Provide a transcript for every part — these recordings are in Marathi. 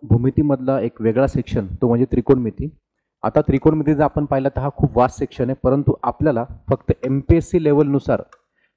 भूमितीमधला एक वेगळा सेक्शन तो म्हणजे त्रिकोणमिती. आता त्रिकोणमिती जर आपण पाहिलं तर हा खूप वास्ट सेक्शन आहे, परंतु आपल्याला फक्त MPSC लेवलनुसार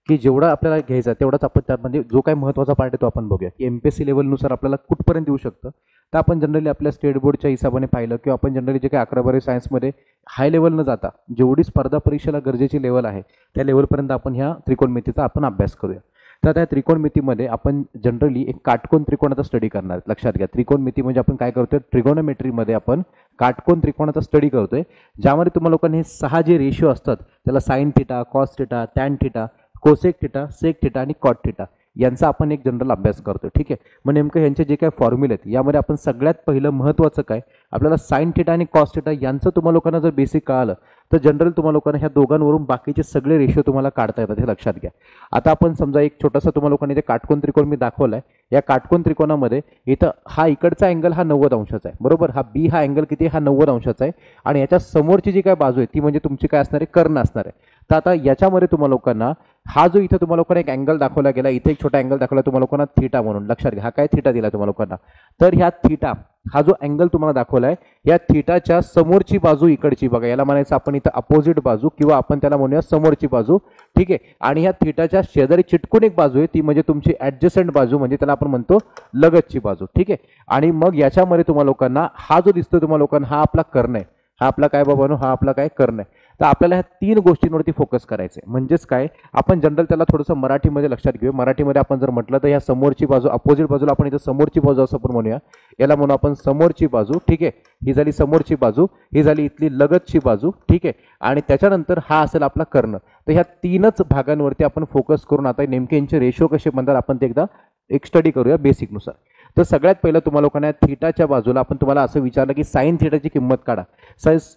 की जेवढा आपल्याला घ्यायचा तेवढाच आपण त्यामध्ये जो काही महत्त्वाचा पार्ट आहे तो आपण बघूया की MPSC लेवलनुसार आपल्याला कुठपर्यंत येऊ शकतं. तर आपण जनरली आपल्या स्टेट बोर्डच्या हिशोबाने पाहिलं किंवा आपण जनरली जे काही 11-12 सायन्समध्ये हाय लेवल न जाता जेवढी स्पर्धा परीक्षेला गरजेची लेवल आहे त्या लेवलपर्यंत आपण ह्या त्रिकोणमितीचा आपण अभ्यास करूया. तर त्या त्रिकोणमितीमध्ये आपण जनरली एक काटकोन त्रिकोणाचा स्टडी करणार. लक्षात घ्या, त्रिकोणमिती म्हणजे आपण काय करतोय, ट्रिगोनोमेट्रीमध्ये आपण काटकोन त्रिकोणाचा स्टडी करतोय, ज्यामध्ये तुम्हाला लोकांनी हे 6 जे रेशिओ असतात त्याला sine theta, cos theta, tan theta, cosec theta, sec theta आणि कॉट थिटा यांचा आपण एक जनरल अभ्यास करतो. ठीक आहे, मग नेमकं यांचे जे काही फॉर्म्युले आहेत यामध्ये आपण सगळ्यात पहिलं महत्त्वाचं काय, आपल्याला साइन थिटा आणि कॉस थिटा यांचं तुम्हाला लोकांना जर बेसिक कळालं तर जनरल तुम्हाला लोकांना ह्या दोघांवरून बाकीचे सगळे रेशिओ तुम्हाला काढता येतात, हे लक्षात घ्या. आता आपण समजा एक छोटासा तुम्हाला लोकांनी इथे काटकोन त्रिकोण मी दाखवलाय. या काटकोन त्रिकोणामध्ये इथं हा इकडचा अँगल हा 90 अंशाचा आहे, बरोबर. हा बी हा अँगल किती, हा 90 अंशाचा आहे आणि याच्या समोरची जी काय बाजू आहे ती म्हणजे तुमची काय असणार आहे, कर्ण असणार आहे. तर आता याच्यामध्ये तुम्हाला लोकांना हा जो इथं तुम्हाला लोकांना एक अँगल दाखवला गेला, इथे एक छोटा अँगल दाखवला तुम्हाला लोकांना थीटा म्हणून, लक्षात घ्या. हा काय थीटा दिला तुम्हाला लोकांना. तर ह्या थीटा हा जो अँगल तुम्हाला दाखवलाय या थीटाच्या समोरची बाजू इकडची बघा, याला म्हणायचं आपण इथं अपोजिट बाजू किंवा आपण त्याला म्हणूया समोरची बाजू. ठीक आहे, आणि ह्या थीटाच्या शेजारी चिटकून एक बाजू आहे ती म्हणजे तुमची ऍडजस्टंट बाजू, म्हणजे त्याला आपण म्हणतो लगतची बाजू. ठीक आहे, आणि मग याच्यामध्ये तुम्हाला लोकांना हा जो दिसतो तुम्हाला लोकांना हा आपला कर्ण आहे, हा आपला काय बाबानो, हा आपला काय कर्ण आहे. तर आपल्याला ह्या 3 गोष्टींवरती फोकस करायचे. म्हणजेच काय, आपण जनरल त्याला थोडंसं मराठीमध्ये लक्षात घेऊ. मराठीमध्ये आपण जर म्हटलं तर ह्या समोरची बाजू अपोजिट बाजूला आपण इथं समोरची बाजू असं आपण म्हणूया, याला म्हणू आपण समोरची बाजू. ठीक आहे, ही झाली समोरची बाजू, ही झाली इथली लगतची बाजू. ठीक आहे, आणि त्याच्यानंतर हा असेल आपला कर्ण. तर ह्या 3च भागांवरती आपण फोकस करून आता नेमके यांचे रेशो कसे बनतात आपण ते एकदा एक स्टडी करूया बेसिकनुसार. तर सगळ्यात पहिलं तुम्हाला लोकांना थीटाच्या बाजूला आपण तुम्हाला असं विचारलं की साइन थीटाची किंमत काढा.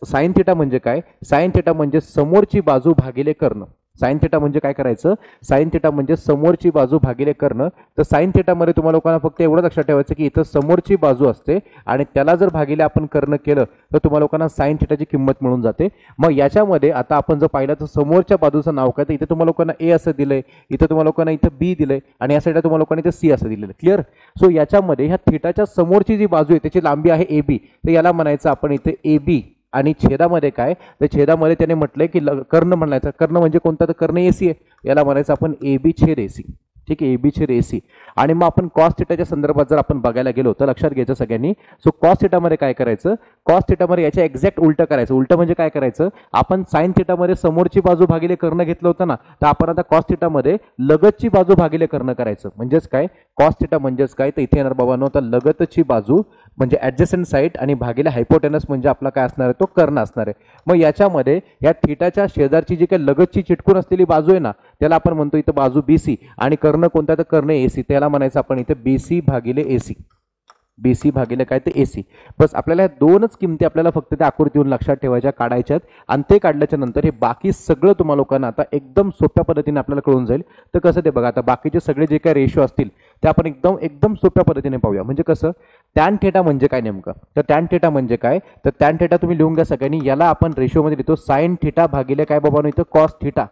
साइन थीटा म्हणजे काय, साइन थीटा म्हणजे समोरची बाजू भागिले कर्ण. साइन थीटा म्हणजे काय करायचं, साइन थीटा म्हणजे समोरची बाजू भागिले कर्ण. तर साइन थीटामध्ये तुम्हाला लोकांना फक्त एवढं लक्षात ठेवायचं की इथं समोरची बाजू असते आणि त्याला जर भागिले आपण कर्ण केलं तर तुम्हाला लोकांना साइन थीटाची किंमत मिळून जाते. मग याच्यामध्ये आता आपण जर पाहिलं तर समोरच्या बाजूचं नाव काय, तर इथं तुम्हाला लोकांना ए असं दिलंय, इथं तुम्हाला लोकांना इथं बी दिलंय आणि या साईडला तुम्हाला लोकांना इथं सी असं दिलेलं. क्लिअर. सो याच्यामध्ये ह्या थीटाच्या समोरची जी बाजू आहे त्याची लांबी आहे AB, तर याला म्हणायचं आपण इथे AB. आणि छेदामध्ये काय, तर छेदामध्ये त्याने म्हटलंय की कर्ण म्हणायचं. कर्ण म्हणजे कोणता, तर कर्ण AC आहे, याला म्हणायचं आपण AB छेद AC. ठीक आहे, AB छेद AC. आणि मग आपण कॉस थिटाच्या संदर्भात जर आपण बघायला गेलो तर लक्षात घ्यायचं सगळ्यांनी. सो कॉस थिटामध्ये काय करायचं, कॉस थिटामध्ये याच्या एक्झॅक्ट उलटं करायचं. उलटं म्हणजे काय करायचं, आपण साइन थिटामध्ये समोरची बाजू भागिले कर्ण घेतलं होतं ना, तर आपण आता कॉस थिटामध्ये लगतची बाजू भागिले कर्ण करायचं. म्हणजेच काय, कॉस थिटा म्हणजेच काय, तर इथे येणार बाबांनो तर लगतची बाजू म्हणजे ऍडजस्टंट साइड आणि भागिले हायपोटेनस म्हणजे आपला काय असणार आहे, तो कर्ण असणार आहे. मग याच्यामध्ये या थीटाच्या शेजारची जी काही लगतची चिटकून असलेली बाजू आहे ना त्याला आपण म्हणतो इथं बाजू BC आणि कर्ण कोणता, तर कर्ण AC, त्याला म्हणायचं आपण इथे BC भागिले AC. BC भागिले काय, ते AC. बस आपल्याला ह्या 2च किमती आपल्याला फक्त त्या आकृतीवरून लक्षात ठेवायच्या, काढायच्यात आणि ते काढल्याच्या नंतर हे बाकी सगळं तुम्हाला लोकांना आता एकदम सोप्या पद्धतीने आपल्याला कळून जाईल. तर कसं ते बघा, आता बाकीचे सगळे जे काही रेशो असतील ते आपण एकदम सोप्या पद्धतीने पाहूया. म्हणजे कसं, टॅन थिटा म्हणजे काय नेमकं, तर टॅन थिटा म्हणजे काय, तर टॅन थिटा तुम्ही लिहून घ्या सगळ्यांनी. याला आपण रेशोमध्ये लिहितो साइन थिटा भागिले काय बाबांनो इथं कॉस थिटा.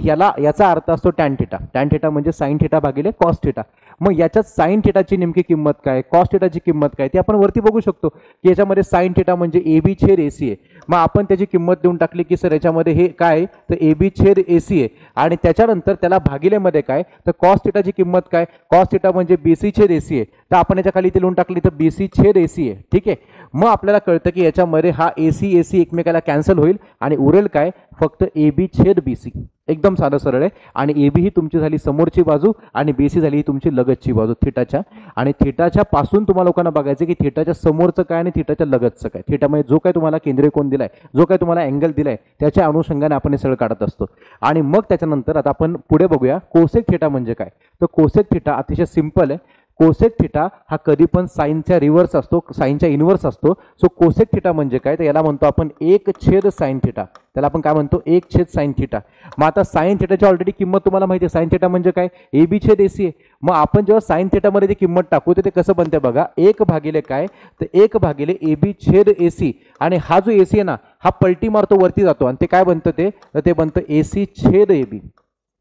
याचा अर्थ असतो टॅन थिटा. टॅन थिटा म्हणजे साइन थिटा भागिले कॉस थिटा. मग याच्यात साइन थिटाची नेमकी किंमत काय, कॉस थिटाची किंमत काय, ते आपण वरती बघू शकतो की याच्यामध्ये साइन थिटा म्हणजे AB छेद AC आहे. मग आपण त्याची किंमत देऊन टाकली की सर याच्यामध्ये हे काय, तर AB छेद AC आहे आणि त्याच्यानंतर त्याला भागिलेमध्ये काय, तर कॉस थिटाची किंमत काय, कॉस थिटा म्हणजे BC छेद AC आहे. तर आपण याच्या खाली इथे लिहून टाकली तर BC छेद AC आहे. ठीक आहे, मग आपल्याला कळतं की याच्यामध्ये हा AC एकमेकाला कॅन्सल होईल आणि उरेल काय, फक्त AB छेद BC. एकदम साधं सरळ आहे. आणि AB ही तुमची झाली समोरची बाजू आणि BC झाली ही तुमची लगतची बाजू थीटाच्या. आणि थीटाच्या पासून तुम्हाला लोकांना बघायचं की थीटाच्या समोरचं काय आणि थीटाच्या लगतचं काय. थीटामध्ये जो काय तुम्हाला केंद्रीय कोन दिलाय, जो काय तुम्हाला अँगल दिलाय त्याच्या अनुषंगाने आपण हे सगळं काढत असतो. आणि मग त्याच्यानंतर आता आपण पुढे बघूया कोसेक थीटा म्हणजे काय. तर कोसेक थीटा अतिशय सिंपल आहे. कोसेक थिटा हा कधी पण साइनच्या रिव्हर्स असतो, साइनच्या इनव्हर्स असतो. सो कोसेक थिटा म्हणजे काय, तर याला म्हणतो आपण 1 छेद साइन थिटा. त्याला आपण काय म्हणतो, 1 छेद साइन थिटा. मग आता साइन थिटाची ऑलरेडी किंमत तुम्हाला माहिती आहे. साइन थिटा म्हणजे काय, AB छेद AC आहे. मग आपण जेव्हा साइन थिटामध्ये ती किंमत टाकू तर ते कसं बनते बघा, 1 भागिले काय, तर 1 भागिले AB छेद AC. आणि हा जो AC आहे ना हा पलटी मारतो वरती जातो आणि ते काय बनतं, ते बनतं AC छेद AB.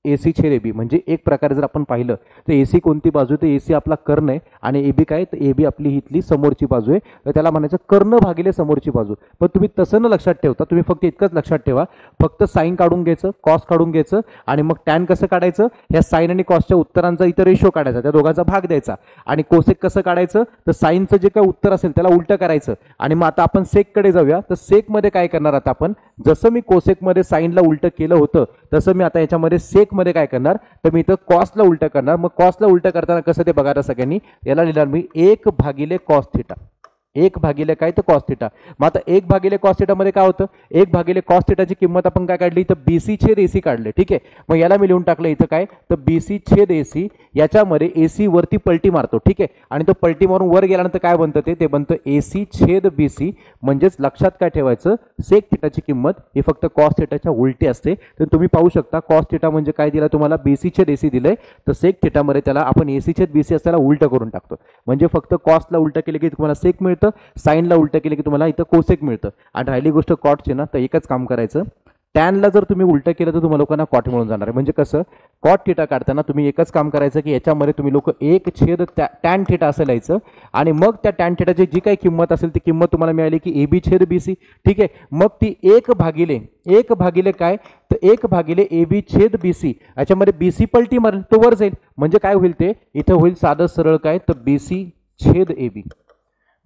AC छेद AB म्हणजे एक प्रकारे जर आपण पाहिलं तर AC कोणती बाजू, तर AC आपला कर्ण आहे आणि AB काय, तर AB आपली इथली समोरची बाजू आहे, तर त्याला म्हणायचं कर्ण भागिले समोरची बाजू. पण तुम्ही तसं न लक्षात ठेवता तुम्ही फक्त इतकंच लक्षात ठेवा, फक्त साइन काढून घ्यायचं, कॉस काढून घ्यायचं आणि मग टॅन कसं काढायचं, ह्या साइन आणि कॉसच्या उत्तरांचा इथं रेशो काढायचा, त्या दोघांचा भाग द्यायचा. आणि कोसेक कसं काढायचं, तर साइनचं जे काय उत्तर असेल त्याला उलटं करायचं. आणि मग आता आपण सेककडे जाऊया. तर सेकमध्ये काय करणार आता आपण, जसं मी कोसेकमध्ये साइनला उलटं केलं होतं तसं मी आता याच्यामध्ये सेकमध्ये काय करणार, तर मी इथं कॉसला उलटं करणार. मग कॉसला उलटं करताना कसं ते बघा सगळ्यांनी, याला लिहिणार मी 1 भागिले कॉस थिटा. 1 भागिले काय, तर कॉस थिटा. मग आता 1 भागिले कॉस थिटा मध्ये काय होतं, 1 भागिले कॉस थिटाची किंमत आपण काय काढली, तर BC छेद AC काढले. ठीक आहे, मग याला मी लिहून टाकलं इथं काय, तर BC छेद AC. याच्यामध्ये AC वरती पलटी मारतो. ठीक आहे, आणि तो पलटी मारून वर गेल्यानंतर काय बनतं, ते बनतं AC छेद BC. म्हणजेच लक्षात काय ठेवायचं, सेक थिटाची किंमत ही फक्त कॉस थिटाच्या उलटी असते. तर तुम्ही पाहू शकता कॉस थिटा म्हणजे काय दिला तुम्हाला, BC छेद AC दिलंय, तर सेक थिटामध्ये त्याला आपण AC छेद BC असल्याला उलटं करून टाकतो. म्हणजे फक्त कॉसला उलटं केलं की तुम्हाला सेक मिळतं, साइनला उलटं केलं की तुम्हाला इथं कोसेक मिळतं. आणि राहिली गोष्ट कॉटची ना, तर एकच काम करायचं, टॅनला जर तुम्ही उलटं केलं तर तुम्हाला लोकांना कॉट मिळून जाणार आहे. म्हणजे कसं, कॉट थिटा काढताना तुम्ही एकच काम करायचं की याच्यामध्ये तुम्ही लोक 1 छेद टॅन थिटा असं लिहायचं आणि मग त्या टॅन थिटाची जी काही किंमत असेल ती किंमत तुम्हाला मिळाली की AB छेद BC. ठीक आहे, मग ती 1 भागिले काय, तर 1 भागिले AB छेद BC. याच्यामध्ये BC पलटी मारेल तो वर जाईल. म्हणजे काय होईल, ते इथं होईल साधं सरळ काय, तर BC छेद AB.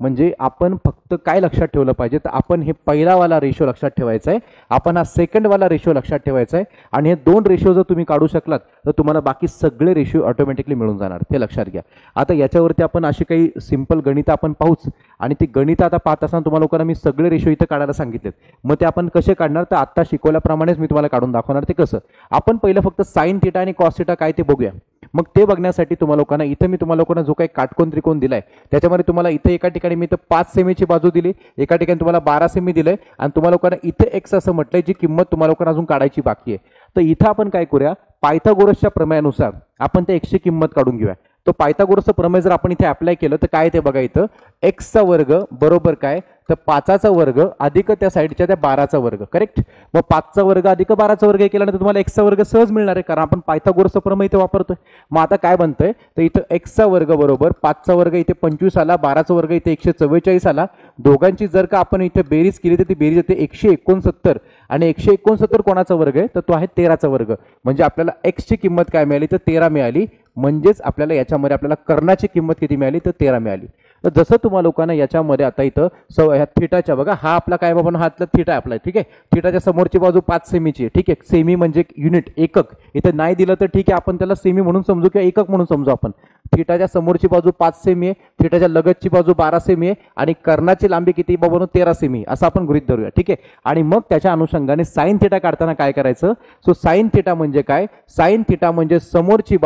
म्हणजे आपण फक्त काय लक्षात ठेवलं पाहिजे, तर आपण हे पहिलावाला रेशो लक्षात ठेवायचा आहे, आपण हा सेकंडवाला रेशो लक्षात ठेवायचा आहे. आणि हे 2 रेशो जर तुम्ही काढू शकलात तर तुम्हाला बाकी सगळे रेशो ऑटोमॅटिकली मिळून जाणार, ते लक्षात घ्या. आता याच्यावरती आपण अशी काही सिंपल गणितं आपण पाहूच. आणि ती गणितं आता पाहत असताना तुम्हाला लोकांना मी सगळे रेशो इथं काढायला सांगितलेत. मग ते आपण कसे काढणार, तर आता शिकवल्याप्रमाणेच मी तुम्हाला काढून दाखवणार. ते कसं, आपण पहिलं फक्त साइन थिटा आणि कॉस थिटा काय ते बघूया. मग ते बघण्यासाठी तुम्हाला लोकांना इथं मी तुम्हाला लोकांना जो काही काटकोन त्रिकोण दिलाय त्याच्यामध्ये तुम्हाला इथे एका ठिकाणी मी इथं 5 सेमीची बाजू दिली, एका ठिकाणी तुम्हाला 12 सेमी दिलंय आणि तुम्हाला लोकांना इथे एक्स असं म्हटलंय, जी किंमत तुम्हाला लोकांना अजून काढायची बाकी आहे. तर इथं आपण काय करूया, पायथागोरसच्या प्रमेयानुसार आपण त्या एक्सची किंमत काढून घेऊया. तो पायथागोरसचं प्रमेय जर आपण इथे अप्लाय केलं तर काय ते बघा, इथं एक्सचा वर्ग बरोबर काय, तर 5चा वर्ग अधिक त्या साईडच्या त्या 12चा वर्ग. करेक्ट, मग 5चा वर्ग अधिक 12चा वर्ग केल्यानंतर तुम्हाला एक्सचा वर्ग सहज मिळणार आहे, कारण आपण पायथागोरसचं प्रमेय इथे वापरतोय. मग आता काय बनतंय, तर इथं एक्सचा वर्ग बरोबर 5चा वर्ग इथे 25 आला, 12चा वर्ग इथे 144 आला. दोघांची जर का आपण इथे बेरीज केली तर ती बेरीज येते 169 आणि 169 कोणाचा वर्ग आहे, तर तो आहे 13चा वर्ग. म्हणजे आपल्याला एक्सची किंमत काय मिळाली, तर 13 मिळाली. म्हणजेच आपल्याला याच्यामध्ये आपल्याला कर्णाची किंमत किती मिळाली, तर 13 मिळाली. तर जसं तुम्हाला लोकांना याच्यामध्ये आता इथं ह्या थिटाच्या बघा, हा आपला काय बाबा, हा थिटा आपला. ठीक आहे, थिटाच्या समोरची बाजू 5 सेमीची आहे. ठीक आहे, सेमी म्हणजे युनिट, एकक. इथं नाही दिलं तर ठीक आहे, आपण त्याला सेमी म्हणून समजू किंवा एकक म्हणून समजू. आपण थिटाच्या समोरची बाजू 5 सेमी आहे, थिटाच्या लगतची बाजू 12 सेमी आहे आणि कर्णाची लांबी किती बाबा, 13 सेमी असं आपण गृहीत धरूया. ठीक आहे, आणि मग त्याच्या अनुषंगाने साइन थिटा काढताना काय करायचं, सो साइन थिटा म्हणजे काय, साइन थिटा म्हणजे समोरची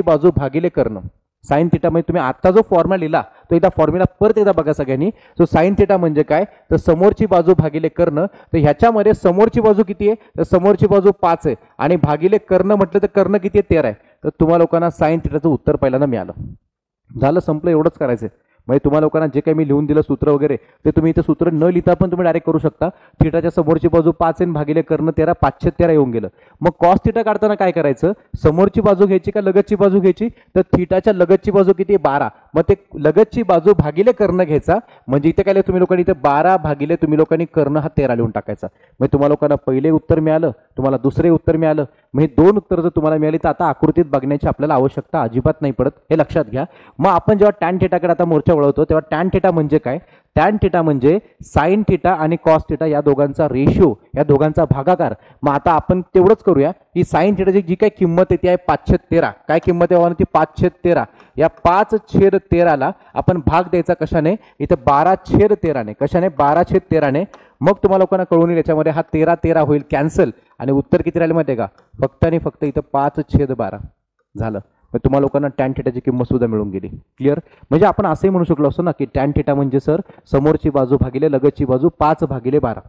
बाजू भागिले कर्ण. साइन थिटा म्हणजे तुम्ही आता जो फॉर्म्युला लिहिला तो एकदा फॉर्म्युला परत एकदा बघा सगळ्यांनी. सो साइन थिटा म्हणजे काय, तर समोरची बाजू भागिले कर्ण. तर ह्याच्यामध्ये समोरची बाजू किती आहे, तर समोरची बाजू 5 आहे आणि भागिले कर्ण म्हटलं तर कर्ण किती आहे, 13 आहे. तर तुम्हाला लोकांना साइन थिटाचं उत्तर पहिल्यांदा मिळालं. झालं, संपलं, एवढंच करायचं. म्हणजे तुम्हाला लोकांना जे काही मी लिहून दिलं सूत्र वगैरे ते तुम्ही इथे सूत्र न लिहिता पण तुम्ही डायरेक्ट करू शकता. थिटाच्या समोरची बाजू 5 आहे भागिले कर्ण 13, 513 येऊन गेलं. मग कॉस थिटा काढताना काय करायचं, समोरची बाजू घ्यायची का लगतची बाजू घ्यायची, तर थिटाच्या लगतची बाजू किती आहे, 12. मग ते लगतची बाजू भागिले कर्ण घ्यायचा. म्हणजे इथे काय तुम्ही लोकांनी इथे 12 भागिले तुम्ही लोकांनी कर्ण हा 13 लिहून टाकायचा. मग तुम्हाला लोकांना पहिले उत्तर मिळालं, तुम्हाला दुसरे उत्तर मिळालं. मग हे 2 उत्तर जर तुम्हाला मिळाली तर आता आकृतीत बघण्याची आपल्याला आवश्यकता अजिबात नाही पडत, हे लक्षात घ्या. मग आपण जेव्हा टॅन थिटाकडे आता मोर्चा वळवतो तेव्हा टॅन थिटा म्हणजे काय, टॅन थिटा म्हणजे साइन थिटा आणि कॉस थिटा या दोघांचा रेशिओ, या दोघांचा भागाकार. मग आता आपण तेवढंच करूया की साइन थिटाची जी काही किंमत आहे ती आहे 513. काय किंमत आहे, ती 513. या 5/13ला आपण भाग द्यायचा कशाने, इथं 12/13ने. कशाने, 12/13ने. मग तुम्हाला लोकांना कळून येईल याच्यामध्ये हा 13 होईल कॅन्सल आणि उत्तर किती राहिले माहिती आहे का, फक्त आणि फक्त इथं 5/12 झालं. मग तुम्हाला लोकांना टॅन थिटाची किंमत सुद्धा मिळून गेली. क्लिअर, म्हणजे आपण असंही म्हणू शकलो असतो ना की टॅन थिटा म्हणजे सर समोरची बाजू भागिले लगतची बाजू 5/12.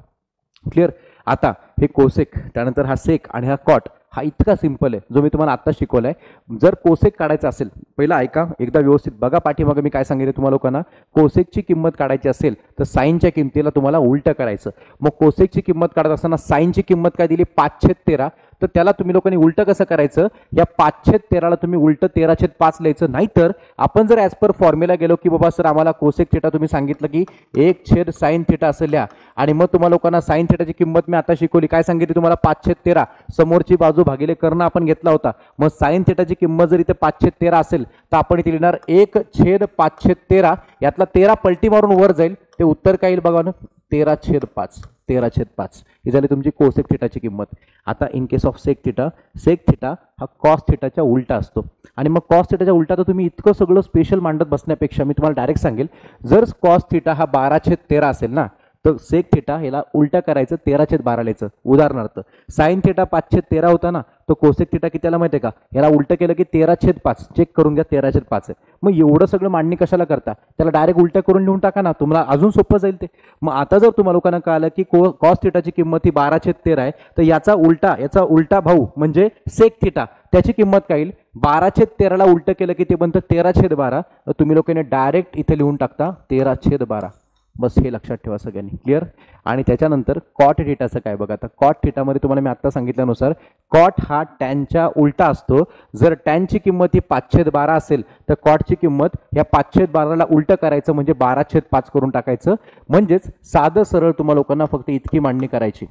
क्लिअर. आता हे कोसेक, त्यानंतर हा सेक आणि हा कॉट, हा इतका सिंपल आहे जो मी तुम्हाला आता शिकवलाय. जर कोसेक काढायचं असेल, पहिला ऐका एकदा व्यवस्थित बघा पाठीमागे मी काय सांगितलं तुम्हाला लोकांना. कोसेकची किंमत काढायची असेल तर साइनच्या किमतीला तुम्हाला उलटं करायचं. मग कोसेकची किंमत काढत असताना साइनची किंमत काय दिली, 5/13. तर त्याला तुम्ही लोकांनी उलटं कसं करायचं, या 5/13ला तुम्ही उलटं 13/5 लिहायचं. नाहीतर आपण जर ॲज पर फॉर्म्युला गेलो की बाबा सर आम्हाला कोसेक थिटा तुम्ही सांगितलं की 1/sin थिटा असं लिहा, आणि मग तुम्हाला लोकांना साइन थिटाची किंमत मी आता शिकवली, काय सांगितली तुम्हाला 5/13 समोरची बाजू भागिले कर्ण आपण घेतला होता. मग साइन थिटाची किंमत जर इथे 5/13 असेल तर आपण इथे लिहिणार 1/5/13, यातला 13 पलटी मारून वर जाईल, ते उत्तर काय येईल बघा ना, 13/5. 13/5 ही झाली तुमची कोसेक थिटाची किंमत. आता in case of sec theta हा कॉस थिटाच्या उलटा असतो, आणि मग कॉस थिटाच्या उलटा तर तुम्ही इतकं सगळं स्पेशल मांडत बसण्यापेक्षा मी तुम्हाला डायरेक्ट सांगेल, जर कॉस थिटा हा 12/13 असेल ना, तर सेक थिटा ह्याला उलटा करायचं 13/12 लिहायचं. उदाहरणार्थ साइन थिटा 5/13 होता ना, तो कोसेक थिटा किती त्याला माहिती आहे का, ह्याला उलटं केलं की 13/5. चेक करून घ्या 13/5 आहे. मग एवढं सगळं मांडणी कशाला करता, त्याला डायरेक्ट उलटं करून लिहून टाका ना, तुम्हाला अजून सोपं जाईल ते. मग आता जर तुम्हाला लोकांना कळालं की कॉस थिटाची किंमत ही 12/13 आहे, तर याचा उलटा भाऊ म्हणजे सेक थिटा, त्याची किंमत काय येईल, 12/13ला उलटं केलं की ते बनतं 13/12. तर तुम्ही लोकांनी डायरेक्ट इथे लिहून टाकता 13/12. बस हे लक्षात ठेवा सगळ्यांनी, क्लिअर. आणि त्याच्यानंतर कॉट थिटाचं काय बघा. आता कॉट थिटामध्ये तुम्हाला मी आता सांगितल्यानुसार कॉट हा टॅनच्या उलटा असतो. जर टॅनची किंमत ही 5/12 असेल तर कॉटची किंमत ह्या 5/12ला उलटं करायचं म्हणजे 12/5 करून टाकायचं. म्हणजेच साधं सरळ तुम्हाला लोकांना फक्त इतकी मांडणी करायची.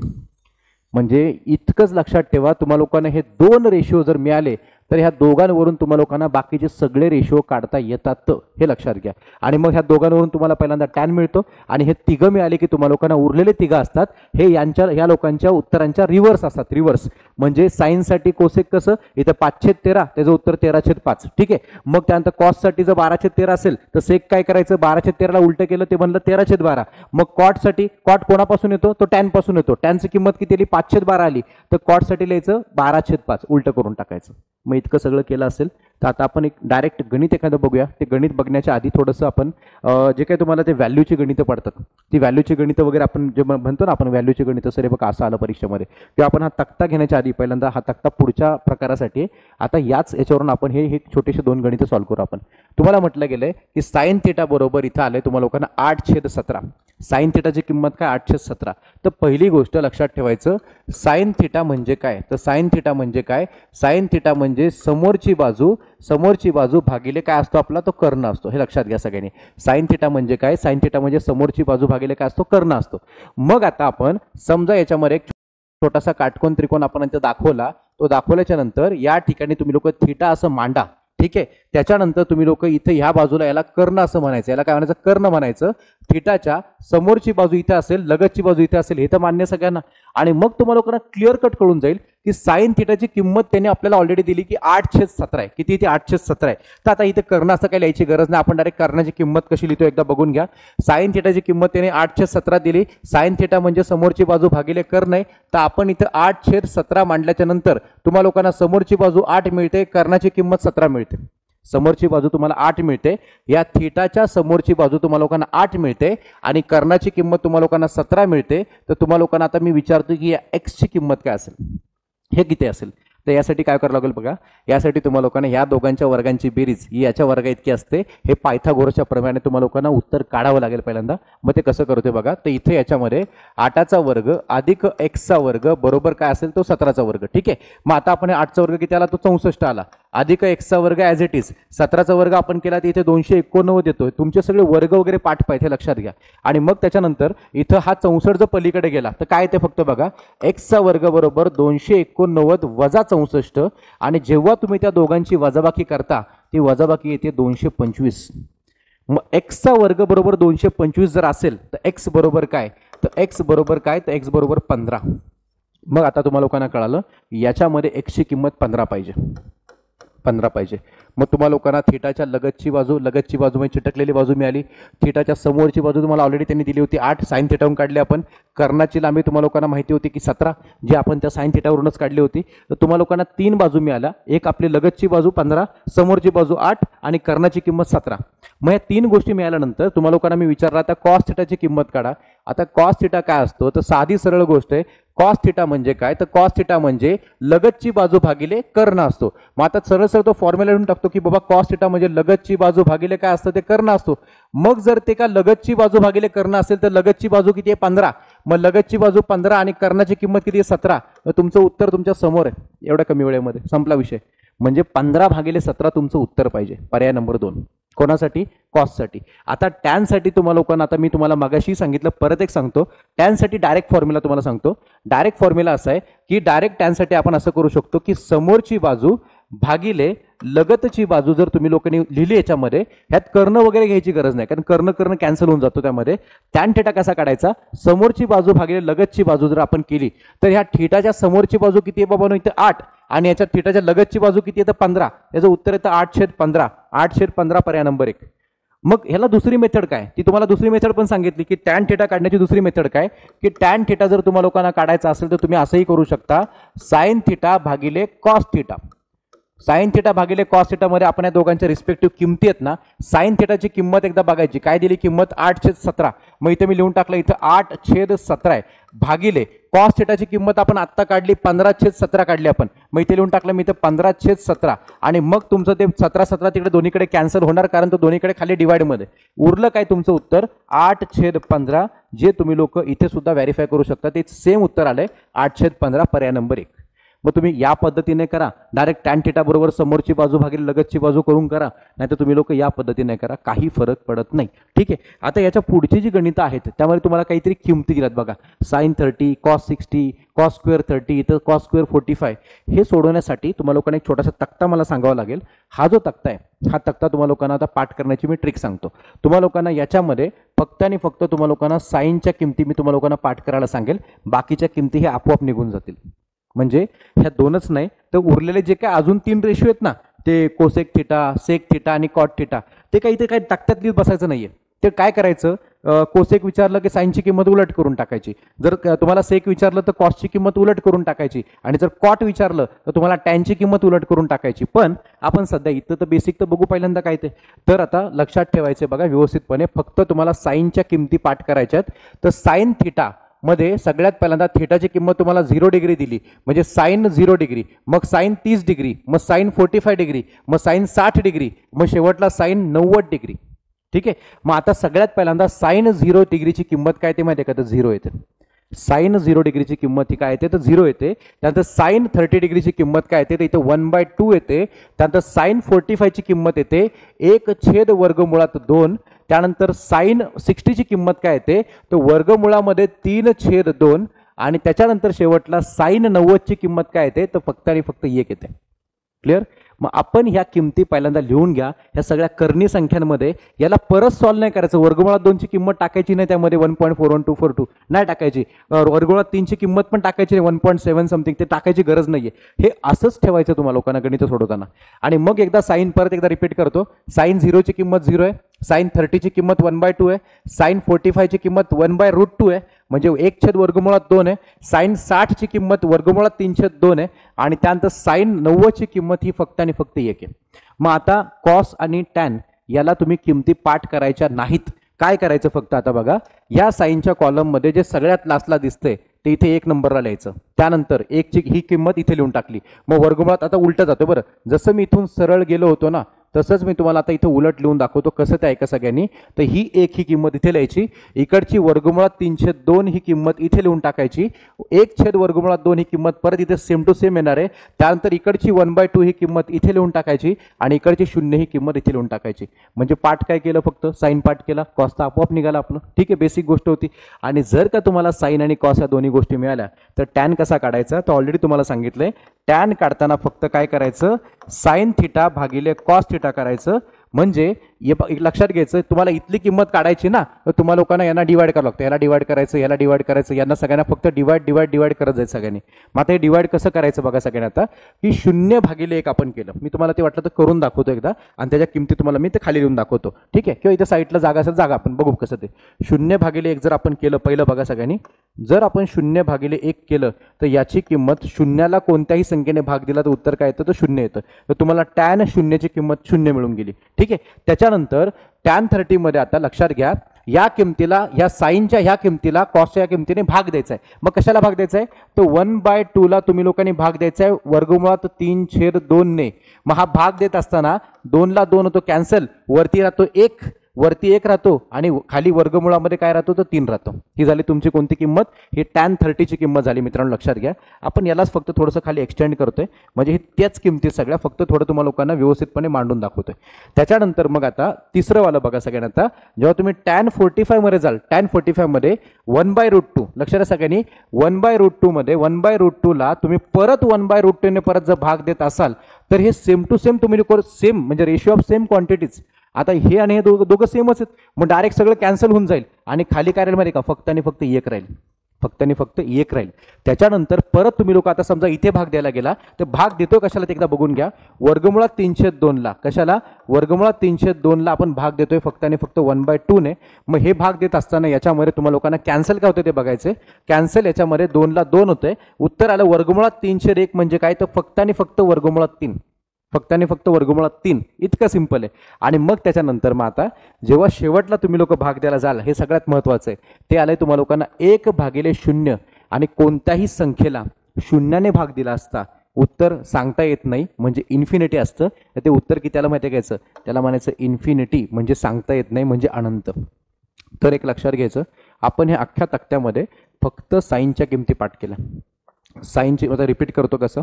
म्हणजे इतकंच लक्षात ठेवा, तुम्हाला लोकांना हे 2 रेशिओ जर मिळाले तर ह्या दोघांवरून तुम्हाला लोकांना बाकीचे सगळे रेशिओ काढता येतात, हे लक्षात घ्या. आणि मग ह्या दोघांवरून तुम्हाला पहिल्यांदा टॅन मिळतो, आणि हे तिघं मिळाले की तुम्हाला लोकांना उरलेले तिघं असतात हे ह्या लोकांच्या उत्तरांच्या रिव्हर्स असतात. रिव्हर्स म्हणजे साईनसाठी कोसेक कसं, इथं 5/13 त्याचं उत्तर 13/5. ठीक आहे. मग त्यानंतर कॉससाठी जर 12/13 असेल तर सेक काय करायचं, 12/13ला उलटं केलं ते बनलं 13/12. मग कॉटसाठी कॉट कोणापासून येतो, तो टॅन पासून येतो. टॅनची किंमत किती आली, 5/12 आली, तर कॉटसाठी लिहायचं 12/5 उलटं करून टाकायचं. मग इतकं सगळं केलं असेल तर आता आपण एक डायरेक्ट गणित एखादं बघूया. ते गणित बघण्याच्या आधी थोडंसं आपण जे काही तुम्हाला ते व्हॅल्यूची गणितं पडतात, ती व्हॅल्यूची गणितं वगैरे आपण जे म्हणतो ना आपण व्हॅल्यूची गणितं, सर हे बघा असं आलं परीक्षेमध्ये, किंवा आपण हा तक्ता घेण्याच्या आधी पहिल्यांदा हा तक्ता पुढच्या प्रकारासाठी. आता याच्यावरून आपण हे छोटेसे 2 गणितं सॉल्व्ह करू आपण. तुम्हाला म्हटलं गेलंय की साइन थिटा बरोबर इथं आलंय तुम्हाला लोकांना 8/17. साइन थिटाची किंमत काय, 8/17. तर पहिली गोष्ट लक्षात ठेवायचं, साइन थिटा म्हणजे काय, तर साइन थिटा म्हणजे काय, साइन थिटा म्हणजे समोरची बाजू भागिले काय असतो आपला, तो कर्ण असतो. हे लक्षात घ्या सगळ्यांनी. साइन थिटा म्हणजे काय, साइन थिटा म्हणजे समोरची बाजू भागिले काय असतो, कर्ण असतो. मग आता आपण समजा याच्यामध्ये एक छोटासा काटकोन त्रिकोण आपण इथे दाखवला, तो दाखवल्याच्या नंतर या ठिकाणी तुम्ही लोक थिटा असं मांडा. ठीक आहे. त्याच्यानंतर तुम्ही लोक इथे ह्या बाजूला याला कर्ण असं म्हणायचं, याला काय म्हणायचं, कर्ण म्हणायचं. थिटाच्या समोरची बाजू इथे असेल, लगतची बाजू इथे असेल, हे तर मान्य सगळ्यांना. आणि मग तुम्हाला लोकांना क्लिअर कट कळून जाईल की साइन थिटाची किंमत त्याने आपल्याला ऑलरेडी दिली की 8/17 आहे. किती, ती 8/17 आहे. तर आता इथे कर्ण असं काही लिहायची गरज नाही, आपण डायरेक्ट कर्णाची किंमत कशी लिहितो एकदा बघून घ्या. साइन थिटाची किंमत त्याने 8/17 दिली. साइन थिटा म्हणजे समोरची बाजू भागिले कर्ण आहे, तर आपण इथं 8/17 मांडल्याच्या नंतर तुम्हाला लोकांना समोरची बाजू 8 मिळते, कर्णाची किंमत 17 मिळते. समोरची बाजू तुम्हाला 8 मिळते, या थिटाच्या समोरची बाजू तुम्हाला लोकांना 8 मिळते, आणि कर्णाची किंमत तुम्हाला लोकांना 17 मिळते. तर तुम्हाला लोकांना आता मी विचारतो की या एक्सची किंमत काय असेल, हे किती असेल. तर यासाठी काय करावं लागेल बघा, यासाठी तुम्हाला लोकांना या दोघांच्या वर्गांची बेरीज ही याच्या वर्गा इतकी असते. हे पायथागोरसच्या प्रमाणे तुम्हाला लोकांना उत्तर काढावं लागेल पहिल्यांदा. मग ते कसं करते बघा, तर इथे याच्यामध्ये 8चा वर्ग अधिक एक्सचा वर्ग बरोबर काय असेल, तो 17चा वर्ग. ठीक आहे. मग आता आपण 8चा वर्ग किती आला, तो 64 आला, अधिक एक्सचा वर्ग ॲज इट इज. 17चा वर्ग आपण केला तर इथे 289 येतोय. तुमचे सगळे वर्ग वगैरे पाठ पाहिजे लक्षात घ्या. आणि मग त्याच्यानंतर इथं हा 64 जर पलीकडे गेला तर काय ते फक्त बघा, एक्सचा वर्ग बरोबर 289 वजा 64, आणि जेव्हा तुम्ही त्या दोघांची वजाबाकी करता ती वजाबाकी येते 225. मग एक्सचा वर्ग बरोबर 225 जर असेल तर एक्स बरोबर काय, तर एक्स बरोबर काय, तर एक्स बरोबर 15. मग आता तुम्हाला लोकांना कळालं याच्यामध्ये एक्सची किंमत 15 पाहिजे. मग तुम्हाला लोकांना थिटाच्या लगतची बाजू म्हणजे चिटकलेली बाजू मिळाली. थिटाच्या समोरची बाजू तुम्हाला ऑलरेडी त्यांनी दिली होती 8, साइन थिटावरून काढली आपण. कर्णाची लांबी तुम्हाला लोकांना माहिती होती की 17, जी आपण त्या साइन थिटावरूनच काढली होती. तर तुम्हाला लोकांना 3 बाजू मिळाल्या, एक आपली लगतची बाजू 15, समोरची बाजू 8, आणि कर्णाची किंमत 17. मग या 3 गोष्टी मिळाल्यानंतर तुम्हाला लोकांना मी विचारला आता कॉस थिटाची किंमत काढा. आता कॉस थिटा काय असतो, तर साधी सरळ गोष्ट आहे. कॉस थिटा म्हणजे काय, तर कॉस थिटा म्हणजे लगतची बाजू भागिले कर्ण असतो. मग आता सरळ तो फॉर्म्युला लिहून टाकतो शकतो की बाबा कॉस थिटा म्हणजे लगतची बाजू भागिले काय असतं ते कर्ण असतो. मग जर ते का लगतची बाजू भागिले कर्ण असेल तर लगतची बाजू किती आहे 15, मग लगतची बाजू 15 आणि कर्णाची किंमत किती आहे 17. तर तुमचं उत्तर तुमच्या समोर आहे एवढ्या कमी वेळेमध्ये संपला विषय. म्हणजे 15/17 तुमचं उत्तर पाहिजे, पर्याय नंबर 2. कोणासाठी? कॉससाठी. आता टॅनसाठी तुम्हाला लोकांना आता मी तुम्हाला मागाशी सांगितलं, परत एक सांगतो. टॅनसाठी डायरेक्ट फॉर्म्युला तुम्हाला सांगतो. डायरेक्ट फॉर्म्युला असा आहे की डायरेक्ट टॅनसाठी आपण असं करू शकतो की समोरची बाजू भागिले लगतची बाजू जर तुम्ही लोकांनी लिहिली याच्यामध्ये, ह्यात कर्ण वगैरे घ्यायची गरज नाही, कारण कर्ण कॅन्सल होऊन जातो त्यामध्ये. टॅन थिटा कसा काढायचा? समोरची बाजू भागिले लगतची बाजू जर आपण केली तर ह्या थिटाच्या समोरची बाजू किती आहे बाबा? इथे 8 आणि याच्या थिटाच्या लगतची बाजू किती आहे? तर 15. याचं उत्तर येतं 8/15. 8/15 पर्याय नंबर 1. मग ह्याला दुसरी मेथड काय? ती तुम्हाला दुसरी मेथड पण सांगितली की टॅन थिटा काढण्याची दुसरी मेथड काय की टॅन थिटा जर तुम्हाला लोकांना काढायचा असेल तर तुम्ही असंही करू शकता, साइन थिटा भागिले कॉस थिटा. साइन थिटा भागिले कॉस थिटा मध्ये आपण या दोघांच्या रिस्पेक्टिव्ह किमती आहेत ना, साइन थिटाची किंमत एकदा बघायची. काय दिली किंमत? 8/17. मग इथे मी लिहून टाकलं, इथं 8/17 आहे, भागिले कॉस थिटाची किंमत आपण आत्ता काढली 15/17 काढली आपण. मग इथे लिहून टाकलं मी इथं 15/17 आणि मग तुमचं ते 17 तिकडे दोन्हीकडे कॅन्सल होणार, कारण तो दोन्हीकडे खाली डिवाइडमध्ये उरलं काय तुमचं उत्तर 8/15, जे तुम्ही लोक इथे सुद्धा व्हेरीफाय करू शकता. ते सेम उत्तर आलंय 8/15 पर्याय नंबर 1. मग तुम्ही या पद्धतीने करा, डायरेक्ट टॅन थिटा बरोबर समोरची बाजू भागिले लगतची बाजू करून करा, नाहीतर तुम्ही लोक या पद्धतीने करा, काही फरक पडत नाही. ठीक आहे. आता याच्या पुढची जी गणितं आहेत त्यामध्ये तुम्हाला काहीतरी किमती दिल्यात बघा, sin 30, cos 60, cos स्क्वेअर 30, इथं cos स्क्वेअर 45. हे सोडवण्यासाठी तुम्हाला लोकांना एक छोटासा तक्ता मला सांगावा लागेल. हा जो तक्ता आहे, हा तक्ता तुम्हाला लोकांना आता पाठ करण्याची मी ट्रिक सांगतो. तुम्हाला लोकांना याच्यामध्ये फक्त आणि फक्त तुम्हाला लोकांना साईनच्या किमती मी तुम्हाला लोकांना पाठ करायला सांगेल, बाकीच्या किमती हे आपोआप निघून जातील. म्हणजे ह्या दोनच नाही तर उरलेले जे काय अजून 3 रेशो आहेत ना, ते कोसेक थिटा, सेक थिटा आणि कॉट थिटा, ते काही इथे काही तक्त्यात लिहित बसायचं नाहीये. ते काय करायचं, कोसेक विचारलं की साईनची किंमत उलट करून टाकायची, जर तुम्हाला सेक विचारलं तर कॉसची किंमत उलट करून टाकायची, आणि जर कॉट विचारलं तर तुम्हाला टॅनची किंमत उलट करून टाकायची. पण आपण सध्या इथं तर बेसिक तर बघू पहिल्यांदा काय ते. तर आता लक्षात ठेवायचे बघा व्यवस्थितपणे, फक्त तुम्हाला साईनच्या किमती पाठ करायच्या आहेत. तर साइन थिटा मध्ये सगळ्यात पहिल्यांदा थिटाची किंमत तुम्हाला 0 डिग्री दिली, म्हणजे साइन 0 डिग्री, मग साइन 30 डिग्री, मग साइन 45 डिग्री, मग साइन 60 डिग्री, मग शेवटला साइन 90 डिग्री. ठीक आहे. मग आता सगळ्यात पहिल्यांदा साइन 0 डिग्रीची किंमत काय ते माहिती आहे का? तर 0 येते. साइन 0 डिग्रीची किंमत ही काय येते? तर 0 येते. त्यानंतर साइन 30 डिग्रीची किंमत काय येते? तर इथे 1/2 येते. त्यानंतर साइन 45 ची किंमत येते 1/2. त्यानंतर साइन 60 ची किंमत काय येते? तर वर्गमुळामध्ये 3/2. आणि त्याच्यानंतर शेवटला साइन 90 ची किंमत काय येते? तर फक्त आणि फक्त 1 येते. क्लिअर? मग आपण ह्या किमती पहिल्यांदा लिहून घ्या. ह्या सगळ्या कर्णी संख्यांमध्ये याला परत सॉल्व्ह नाही करायचं. वर्गमुळात 2 ची किंमत टाकायची नाही, त्यामध्ये 1.41242 नाही टाकायची. वर्गमुळात 3 ची किंमत पण टाकायची नाही, 1.7 समथिंग, ते टाकायची गरज नाहीये. हे असंच ठेवायचं तुम्हाला लोकांना गणित सोडवताना. आणि मग एकदा साइन परत एकदा रिपीट करतो. साइन 0 ची किंमत 0 आहे, साइन 30 ची किंमत 1/2 आहे, साइन 45 ची किंमत 1/√2 आहे, म्हणजे 1/2 आहे. साइन 60 ची किंमत वर्गमुळात 3/2 आहे, आणि त्यानंतर साइन 90 ची किंमत ही फक्त आणि फक्त 1 आहे. मग आता कॉस आणि टॅन याला तुम्ही किमती पाठ करायच्या नाहीत. काय करायचं फक्त आता बघा, या साइनच्या कॉलम मध्ये जे सगळ्यात लास्टला दिसतंय ते इथे 1 नंबरला लिहायचं. त्यानंतर 1 ची ही किंमत इथे लिहून टाकली. मग वर्गमुळात आता उलट जातो. बरं, जसं मी इथून सरळ गेलो होतो ना, तसंच मी तुम्हाला आता इथे उलट लिहून दाखवतो कसं ते ऐका सगळ्यांनी. तर ही 1 ही किंमत इथे लिहायची, इकडची वर्गमुळात 3/2 ही किंमत इथे लिहून टाकायची, 1/2 ही किंमत परत इथे सेम टू सेम येणार आहे. त्यानंतर इकडची 1/2 ही किंमत इथे लिहून टाकायची, आणि इकडची 0 ही किंमत इथे लिहून टाकायची. म्हणजे पाठ काय केलं? फक्त साइन पाठ केला, कॉस तर आपोआप निघाला आपलं. ठीक आहे, बेसिक गोष्ट होती. आणि जर का तुम्हाला साइन आणि कॉस या दोन्ही गोष्टी मिळाल्या तर टॅन कसा काढायचा? तर ऑलरेडी तुम्हाला सांगितलंय. टॅन काढताना फक्त काय करायचं? साइन थिटा भागिले कॉस थिटा करायचं. म्हणजे लक्षात घ्यायचं, तुम्हाला इथली किंमत काढायची ना, तर तुम्हाला लोकांना यांना डिवाइड करावं लागतं. याला डिवाइड करायचं, याला डिवाइड करायचं, यांना सगळ्यांना फक्त डिवाइड करत जायचं सगळ्यांनी. मग आता हे डिवाइड कसं करायचं बघा सगळ्यांना. आता की 0/1 आपण केलं, मी तुम्हाला ते वाटलं तर करून दाखवतो एकदा, आणि त्याच्या किमती तुम्हाला मी ते खाली लिहून दाखवतो. ठीक आहे, किंवा इथे साईडला जागा असेल जागा आपण बघू कसं ते. 0/1 जर आपण केलं, पहिलं बघा सगळ्यांनी, जर आपण 0/1 केलं तर याची किंमत 0ला कोणत्याही संख्येने भाग दिला तर उत्तर काय येतं? तर 0 येतं. तर तुम्हाला टॅन 0 ची किंमत 0 मिळून गेली. ठीक आहे. त्याच्यानंतर टॅन 30 मध्ये आता लक्षात घ्या, या किमतीला, या साईनच्या ह्या किमतीला कॉसच्या या किमतीने भाग द्यायचा आहे. मग कशाला भाग द्यायचा आहे? तर 1/2 ला तुम्ही लोकांनी भाग द्यायचा आहे वर्गमुळात 3/2 ने. मग हा भाग देत असताना 2 ला 2 होतो कॅन्सल, वरती राहतो 1, वरती 1 राहतो आणि खाली वर्गमुळामध्ये काय राहतो? तर 3 राहतो. ही झाली तुमची कोणती किंमत? ही tan 30 ची किंमत झाली मित्रांनो, लक्षात घ्या. आपण यालाच फक्त थोडंसं खाली एक्सटेंड करतोय, म्हणजे ही त्याच किमती सगळ्या फक्त थोडं तुम्हाला लोकांना व्यवस्थितपणे मांडून दाखवतोय. त्याच्यानंतर मग आता तिसरं वाला बघा सगळ्यांना. आता जेव्हा तुम्ही tan 45 मध्ये जाल, tan 45 मध्ये 1/√2, लक्षात सगळ्यांनी 1/√2 मध्ये 1/√2 ला तुम्ही परत 1/√2 ने परत जर भाग देत असाल तर हे सेम टू सेम तुम्ही सेम म्हणजे रेशिओ ऑफ सेम क्वांटिटीज. आता हे आणि हे दोघं सेमच आहेत, मग डायरेक्ट सगळं कॅन्सल होऊन जाईल आणि खाली काय राहील माहिती का? फक्त आणि फक्त 1 राहील, फक्त आणि फक्त 1 राहील. त्याच्यानंतर परत तुम्ही लोक आता समजा इथे भाग द्यायला गेला तर भाग देतो कशाला ते एकदा बघून घ्या. वर्गमुळात 3/2 ला, कशाला? वर्गमुळात 3/2 ला आपण भाग देतोय फक्त आणि फक्त 1/2 ने. मग हे भाग देत असताना याच्यामध्ये तुम्हाला लोकांना कॅन्सल काय होते ते बघायचे. कॅन्सल याच्यामध्ये 2 ला 2 होतंय, उत्तर आलं वर्गमुळात 3/1 म्हणजे काय? तर फक्त आणि फक्त वर्गमुळात 3, फक्त आणि फक्त वर्गमुळात 3. इतकं सिंपल आहे. आणि मग त्याच्यानंतर मग आता जेव्हा शेवटला तुम्ही लोक भाग द्यायला जाल, हे सगळ्यात महत्वाचं आहे, ते आलंय तुम्हाला लोकांना 1/0 आणि कोणत्याही संख्येला शून्याने भाग दिला असता उत्तर सांगता येत नाही, म्हणजे इन्फिनिटी असतं. ते उत्तर की त्याला माहिती घ्यायचं, त्याला म्हणायचं इन्फिनिटी, म्हणजे सांगता येत नाही म्हणजे अनंत. तर एक लक्षात घ्यायचं, आपण हे अख्ख्या तक्त्यामध्ये फक्त साईनच्या किमती पाठ केल्या. साईनची आता रिपीट करतो कसं.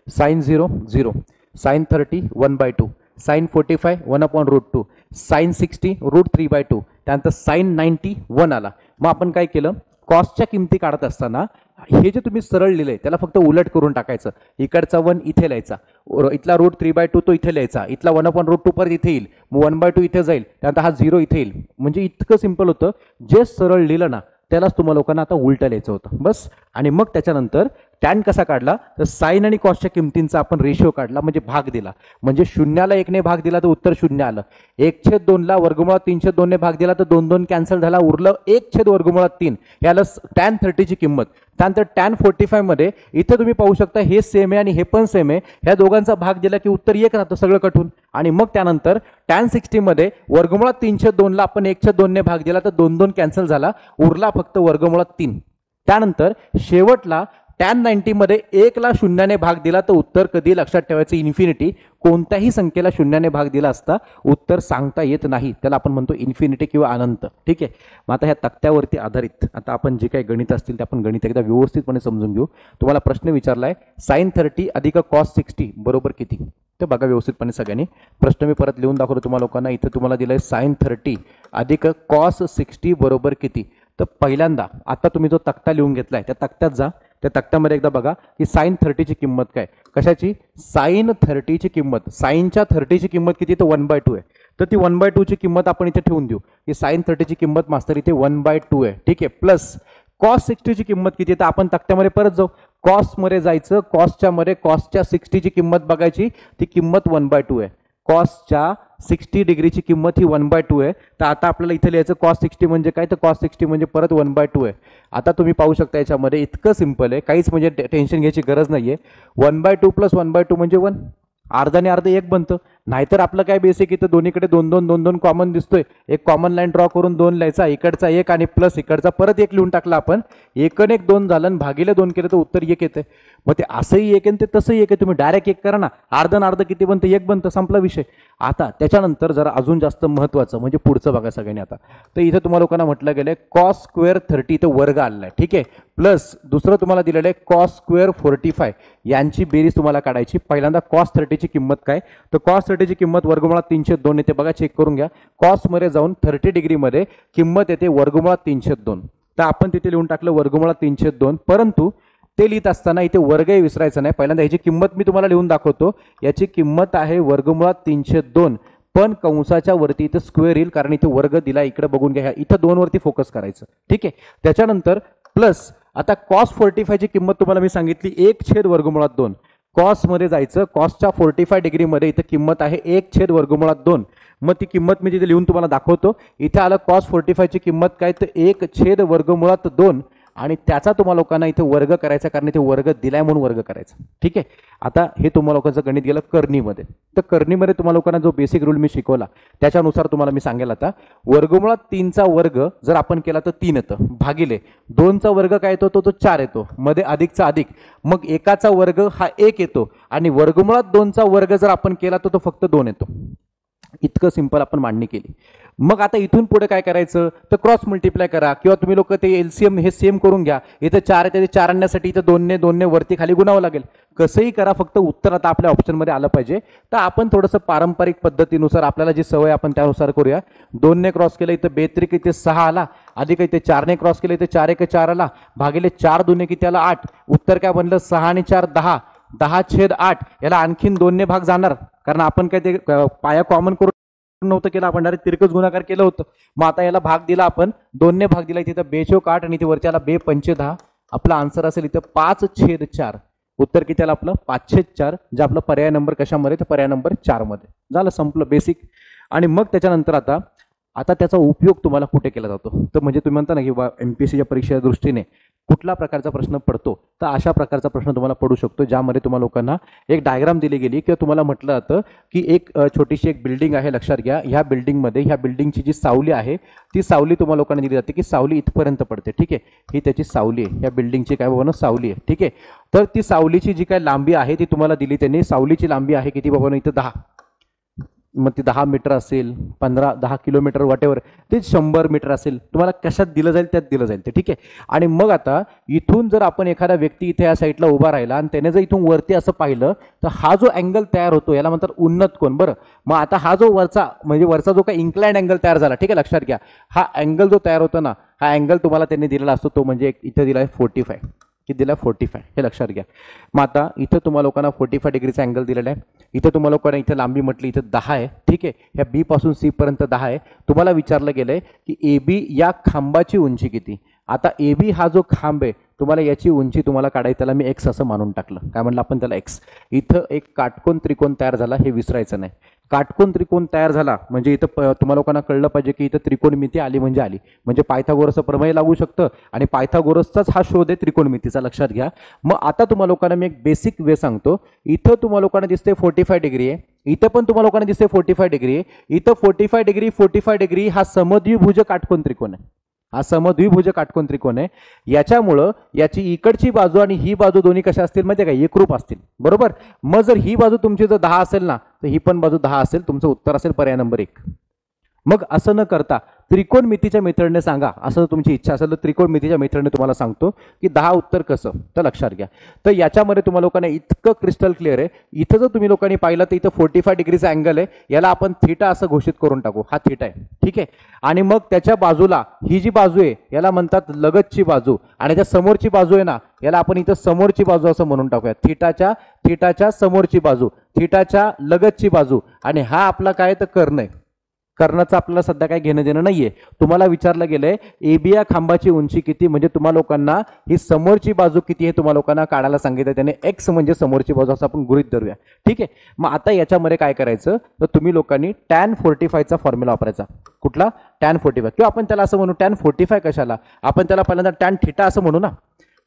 साईन 0 0, साइन 30 1/2, साइन 45 1/√2, साइन 60 √3/2, त्यानंतर साइन 90 1 आला. मग आपण काय केलं? कॉसच्या किमती काढत असताना हे जे तुम्ही सरळ लिहिलंय त्याला फक्त उलट करून टाकायचं. इकडचा 1 इथे लिहायचा, इथला √3/2 तो इथे लिहायचा, इथला 1/√2 परत इथे येईल, मग 1/2 इथे जाईल, त्यानंतर हा 0 इथे येईल. म्हणजे इतकं सिंपल होतं. जे सरळ लिहिलं ना त्यालाच तुम्हाला लोकांना आता उलटं लिहायचं होतं बस. आणि मग त्याच्यानंतर टॅन कसा काढला? तर साइन आणि कॉसच्या किमतींचा आपण रेशिओ काढला, म्हणजे भाग दिला. म्हणजे 0ला 1 ने भाग दिला तर उत्तर 0 आलं. 1/2 ला वर्गमुळात 3/2 ने भाग दिला तर 2 2 कॅन्सल झाला, उरलं 1/√3. याला tan 30 ची किंमत. त्यानंतर tan 45 मध्ये इथे तुम्ही पाहू शकता हे सेम आहे आणि हे पण सेम आहे, ह्या दोघांचा भाग दिला की उत्तर 1 राहतं सगळं कटून. आणि मग त्यानंतर tan 60 मध्ये वर्गमुळात 3/2 ला आपण 1/2 ने भाग दिला तर 2 2 कॅन्सल झाला, उरला फक्त वर्गमुळात 3. त्यानंतर शेवटला tan 90 मध्ये 1 ला 0 ने भाग दिला तर उत्तर कधी लक्षात ठेवायचं इन्फिनिटी. कोणत्याही संख्येला 0 ने भाग दिला असता उत्तर सांगता येत नाही, त्याला आपण म्हणतो इन्फिनिटी किंवा अनंत. ठीक आहे. मग आता ह्या तक्त्यावरती आधारित आता आपण जे काही गणित असतील ते आपण गणित एकदा व्यवस्थितपणे समजून घेऊ. तुम्हाला प्रश्न विचारलाय साइन 30 अधिक कॉस 60 बरोबर किती? तर बघा व्यवस्थितपणे सगळ्यांनी. प्रश्न मी परत लिहून दाखवतो तुम्हाला लोकांना. इथे तुम्हाला दिलंय साइन 30 अधिक कॉस 60 बरोबर किती? तर पहिल्यांदा आता तुम्ही जो तक्ता लिहून घेतलाय त्या तक्त्यात जा. त्या तक्त्यामध्ये एकदा बघा की साइन 30 ची किंमत काय? कशाची? साइन 30 ची किंमत. साइनच्या 30 ची किंमत किती? तर 1/2 आहे. तर ती 1/2 ची किंमत आपण इथे ठेवून देऊ की साइन 30 ची किंमत मास्तर इथे 1/2 आहे. ठीक आहे. प्लस कॉस 60 ची किंमत किती? तर आपण तक्त्यामध्ये परत जाऊ, कॉस मध्ये जायचं, कॉसच्या मध्ये कॉसच्या 60 ची किंमत बघायची, ती किंमत 1/2 आहे. कॉसच्या 60 डिग्रीची किंमत ही 1/2 आहे. तर आता आपल्याला इथे लिहायचं कॉस 60 म्हणजे काय? तर कॉस 60 म्हणजे परत 1/2 आहे. आता तुम्ही पाहू शकता याच्यामध्ये इतकं सिंपल आहे, काहीच म्हणजे टेन्शन घ्यायची गरज नाहीये. 1/2 प्लस 1/2 म्हणजे 1, अर्धाने अर्ध 1 बनतं. नाहीतर आपलं काय बेसिक इथं दोन्हीकडे 2 2 2 2 कॉमन दिसतोय, एक कॉमन लाईन ड्रॉ करून 2 लिहायचा, इकडचा 1 आणि प्लस इकडचा परत 1 लिहून टाकला आपण. 1 आणि 1 2 झालं आणि भागिले 2 केलं तर उत्तर 1 येते. मग ते असंही 1 आहे ते तसंही 1 आहे. तुम्ही डायरेक्ट 1 करा ना, अर्ध अर्ध किती बनतं? 1 बनतं, संपला विषय. आता त्याच्यानंतर जरा अजून जास्त महत्वाचं म्हणजे पुढचं बघा सगळ्यांनी. आता तर इथे तुम्हाला लोकांना म्हटलं गेलंय कॉस स्क्वेअर 30 इथं वर्ग आलाय. ठीक आहे. प्लस दुसरं तुम्हाला दिलेलं आहे कॉस स्क्वेअर 45, यांची बेरीज तुम्हाला काढायची. पहिल्यांदा कॉस 30 ची किंमत काय? तर कॉस 30 ची किंमत वर्गमुळात 3/2 येते. बघा चेक करून घ्या. कॉस मध्ये जाऊन 30 डिग्री मध्ये किंमत येते वर्गमुळात 3/2. तर आपण तिथे लिहून टाकलं वर्गमुळात 3/2. परंतु ते लिहित असताना इथे वर्गही विसरायचं नाही. पहिल्यांदा याची किंमत मी तुम्हाला लिहून दाखवतो. याची किंमत आहे वर्गमुळात 3/2, पण कंसाच्या वरती इथे स्क्वेअर येईल कारण इथे वर्ग दिला. इकडे बघून घ्या, इथं 2 वरती फोकस करायचं. ठीक आहे. त्याच्यानंतर प्लस आता कॉस 45 ची किंमत तुम्हाला मी सांगितली 1/√2. कॉस मध्ये जायचं, कॉसच्या 45 डिग्री मध्ये इथे किंमत आहे 1/√2. मग ती किंमत मी तिथे लिहून तुम्हाला दाखवतो. इथे आलं कॉस 45 ची किंमत काय? तर 1/√2 आणि त्याचा तुम्हाला लोकांना इथे वर्ग करायचा, कारण इथे वर्ग दिलाय म्हणून वर्ग करायचा. ठीक आहे. आता हे तुम्हाला लोकांचं गणित गेलं कर्णीमध्ये. तर कर्णीमध्ये तुम्हाला लोकांना जो बेसिक रूल मी शिकवला त्याच्यानुसार तुम्हाला मी सांगेल आता वर्गमुळात 3चा वर्ग जर आपण केला तर 3 येतं, भागिले 2चा वर्ग काय येतो तो 4 येतो, मध्ये अधिकचा अधिक, मग एकाचा वर्ग हा 1 येतो आणि वर्गमुळात 2चा वर्ग जर आपण केला तर तो फक्त 2 येतो. इतकं सिंपल आपण मांडणी केली. मग आता इथून पुढे काय करायचं तर क्रॉस मल्टिप्लाय करा किंवा तुम्ही लोक ते एलसीएम हे सेम करून घ्या. इथं 4 आहे, 4 आणण्यासाठी इथं 2ने वरती खाली गुणावं लागेल. कसंही करा, फक्त उत्तर आता आपल्या ऑप्शनमध्ये आलं पाहिजे. तर आपण थोडंसं पारंपरिक पद्धतीनुसार आपल्याला जी सवय आपण त्यानुसार करूया. 2ने क्रॉस केलं इथं बेत्रिक इथे 6 आला, अधिक इथे 4ने क्रॉस केलं इथे 4 1 4 आला, भागिले 4 2 किती आला 8. उत्तर काय बनलं 6 आणि 4 10, 10/8. याला आणखीन 2ने भाग जाणार, कारण आपण काय ते पाया कॉमन करून नव्हतं केलं, आपण डायरेक्ट तिरकस गुणाकार केलं होतं. मग आता याला भाग दिला आपण 2ने भाग दिला, इथे 2/8 आणि इथे वरच्याला 2×5=10. आपला आन्सर असेल इथं 5/4. उत्तर किती आलं आपलं 5/4, जे आपलं पर्याय नंबर कशामध्ये तर पर्याय नंबर 4 मध्ये. झालं, संपलं बेसिक. आणि मग त्याच्यानंतर आता त्याचा उपयोग तुम्हाला कुठे केला जातो तर म्हणजे तुम्ही म्हणता ना की एमपीएससीच्या परीक्षेच्या दृष्टीने कुठला प्रकारचा प्रश्न पडतो, तर अशा प्रकारचा प्रश्न तुम्हाला पडू शकतो, ज्यामध्ये तुम्हाला लोकांना एक डायग्राम दिली गेली किंवा तुम्हाला म्हटलं जातं की एक छोटीशी एक बिल्डिंग आहे, लक्षात घ्या. ह्या बिल्डिंगमध्ये ह्या बिल्डिंगची जी सावली आहे ती सावली तुम्हाला लोकांना दिली जाते की सावली इथपर्यंत पडते. ठीक आहे, ही त्याची सावली आहे, ह्या बिल्डिंगची काय बाबा सावली आहे. ठीक आहे, तर ती सावलीची जी काय लांबी आहे ती तुम्हाला दिली त्यांनी. सावलीची लांबी आहे किती बाबा इथं 10, मग ती 10 मीटर असेल, 10 किलोमीटर वॉटेवर, ते 100 मीटर असेल, तुम्हाला कशात दिलं जाईल त्यात दिलं जाईल ते. ठीक आहे. आणि मग आता इथून जर आपण एखादा व्यक्ती इथे या साईडला उभा राहिला आणि त्याने जर इथून वरती असं पाहिलं तर हा जो अँगल तयार होतो याला म्हणतात उन्नत कोन. बरं, मग आता हा जो वरचा जो काही इन्क्लाइंड अँगल तयार झाला, ठीक आहे, लक्षात घ्या, हा अँगल जो तयार होतो ना, हा अँगल तुम्हाला त्यांनी दिलेला असतो, तो म्हणजे इथे दिला आहे 45. किती दिला 45, हे लक्षात घ्या. मग आता इथं तुम्हाला लोकांना 45 डिग्रीचा अँगल दिलेला आहे. इथं तुम्हाला लोकांना इथं लांबी म्हटली इथं 10 आहे. ठीक आहे, ह्या बी पासून सी पर्यंत 10 आहे. तुम्हाला विचारलं गेलंय की ए बी या खांबाची उंची किती. आता ए बी हा जो खांब आहे तुम्हाला याची उंची तुम्हाला काढायची, त्याला मी एक्स असं मानून टाकलं. काय म्हणलं आपण त्याला एक्स. इथं एक काटकोन त्रिकोण तयार झाला, हे विसरायचं नाही. काटकोन त्रिकोण तयार झाला म्हणजे इथं तुम्हाला लोकांना कळलं पाहिजे की इथं त्रिकोणमिती आली म्हणजे आली, म्हणजे पायथागोरसचं प्रमेय लागू शकतं आणि पायथागोरसचाच हा शोध आहे त्रिकोणमितीचा, लक्षात घ्या. मग आता तुम्हाला लोकांना मी एक बेसिक वे सांगतो. इथं तुम्हाला लोकांना दिसते 45 डिग्री आहे, इथं पण तुम्हाला लोकांना दिसते 45 डिग्री आहे. इथं 45 डिग्री हा समद्विभुज काटकोन त्रिकोण आहे. हा समद्विभुज काटकोन त्रिकोण आहे. याच्यामुळं याची इकडची बाजू आणि ही बाजू दोन्ही कशा असतील म्हणजे काय एकरूप असतील. बरोबर. मग जर ही बाजू तुमची जर 10 असेल ना तर ही पण बाजू 10 असेल. तुमचं उत्तर असेल पर्याय नंबर 1. मग असं न करता त्रिकोणमितीच्या मेथडने सांगा, असं तुमची इच्छा असेल तर त्रिकोणमितीच्या मेथडने तुम्हाला सांगतो की 10 उत्तर कसं, तर लक्षात घ्या. तर याच्यामध्ये तुम्हाला लोकांना इतकं क्रिस्टल क्लिअर आहे. इथं जर तुम्ही लोकांनी पाहिलं तर इथं 45 डिग्रीचा अँगल आहे, याला आपण थीटा असं घोषित करून टाकू. हा थीटा आहे. ठीक आहे. आणि मग त्याच्या बाजूला ही जी बाजू आहे याला म्हणतात लगतची बाजू, आणि त्या समोरची बाजू आहे ना याला आपण इथं समोरची बाजू असं म्हणून टाकूया. थीटाच्या समोरची बाजू, थीटाच्या लगतची बाजू, आणि हा आपला काय तर कर्ण आहे. कर्णाचं आपल्याला सध्या काही घेणं देणं नाहीये. तुम्हाला विचारलं गेलंय एबी या खांबाची उंची किती, म्हणजे तुम्हाला लोकांना ही समोरची बाजू किती हे तुम्हाला लोकांना काढायला सांगितलं त्याने. एक्स म्हणजे समोरची बाजू असं आपण गृहीत धरूया. ठीक आहे. मग आता याच्यामध्ये काय करायचं तर तुम्ही लोकांनी tan 45चा फॉर्म्युला वापरायचा. कुठला tan 45, किंवा आपण त्याला असं म्हणू tan 45 कशाला, आपण त्याला पहिल्यांदा tan थीटा असं म्हणू ना.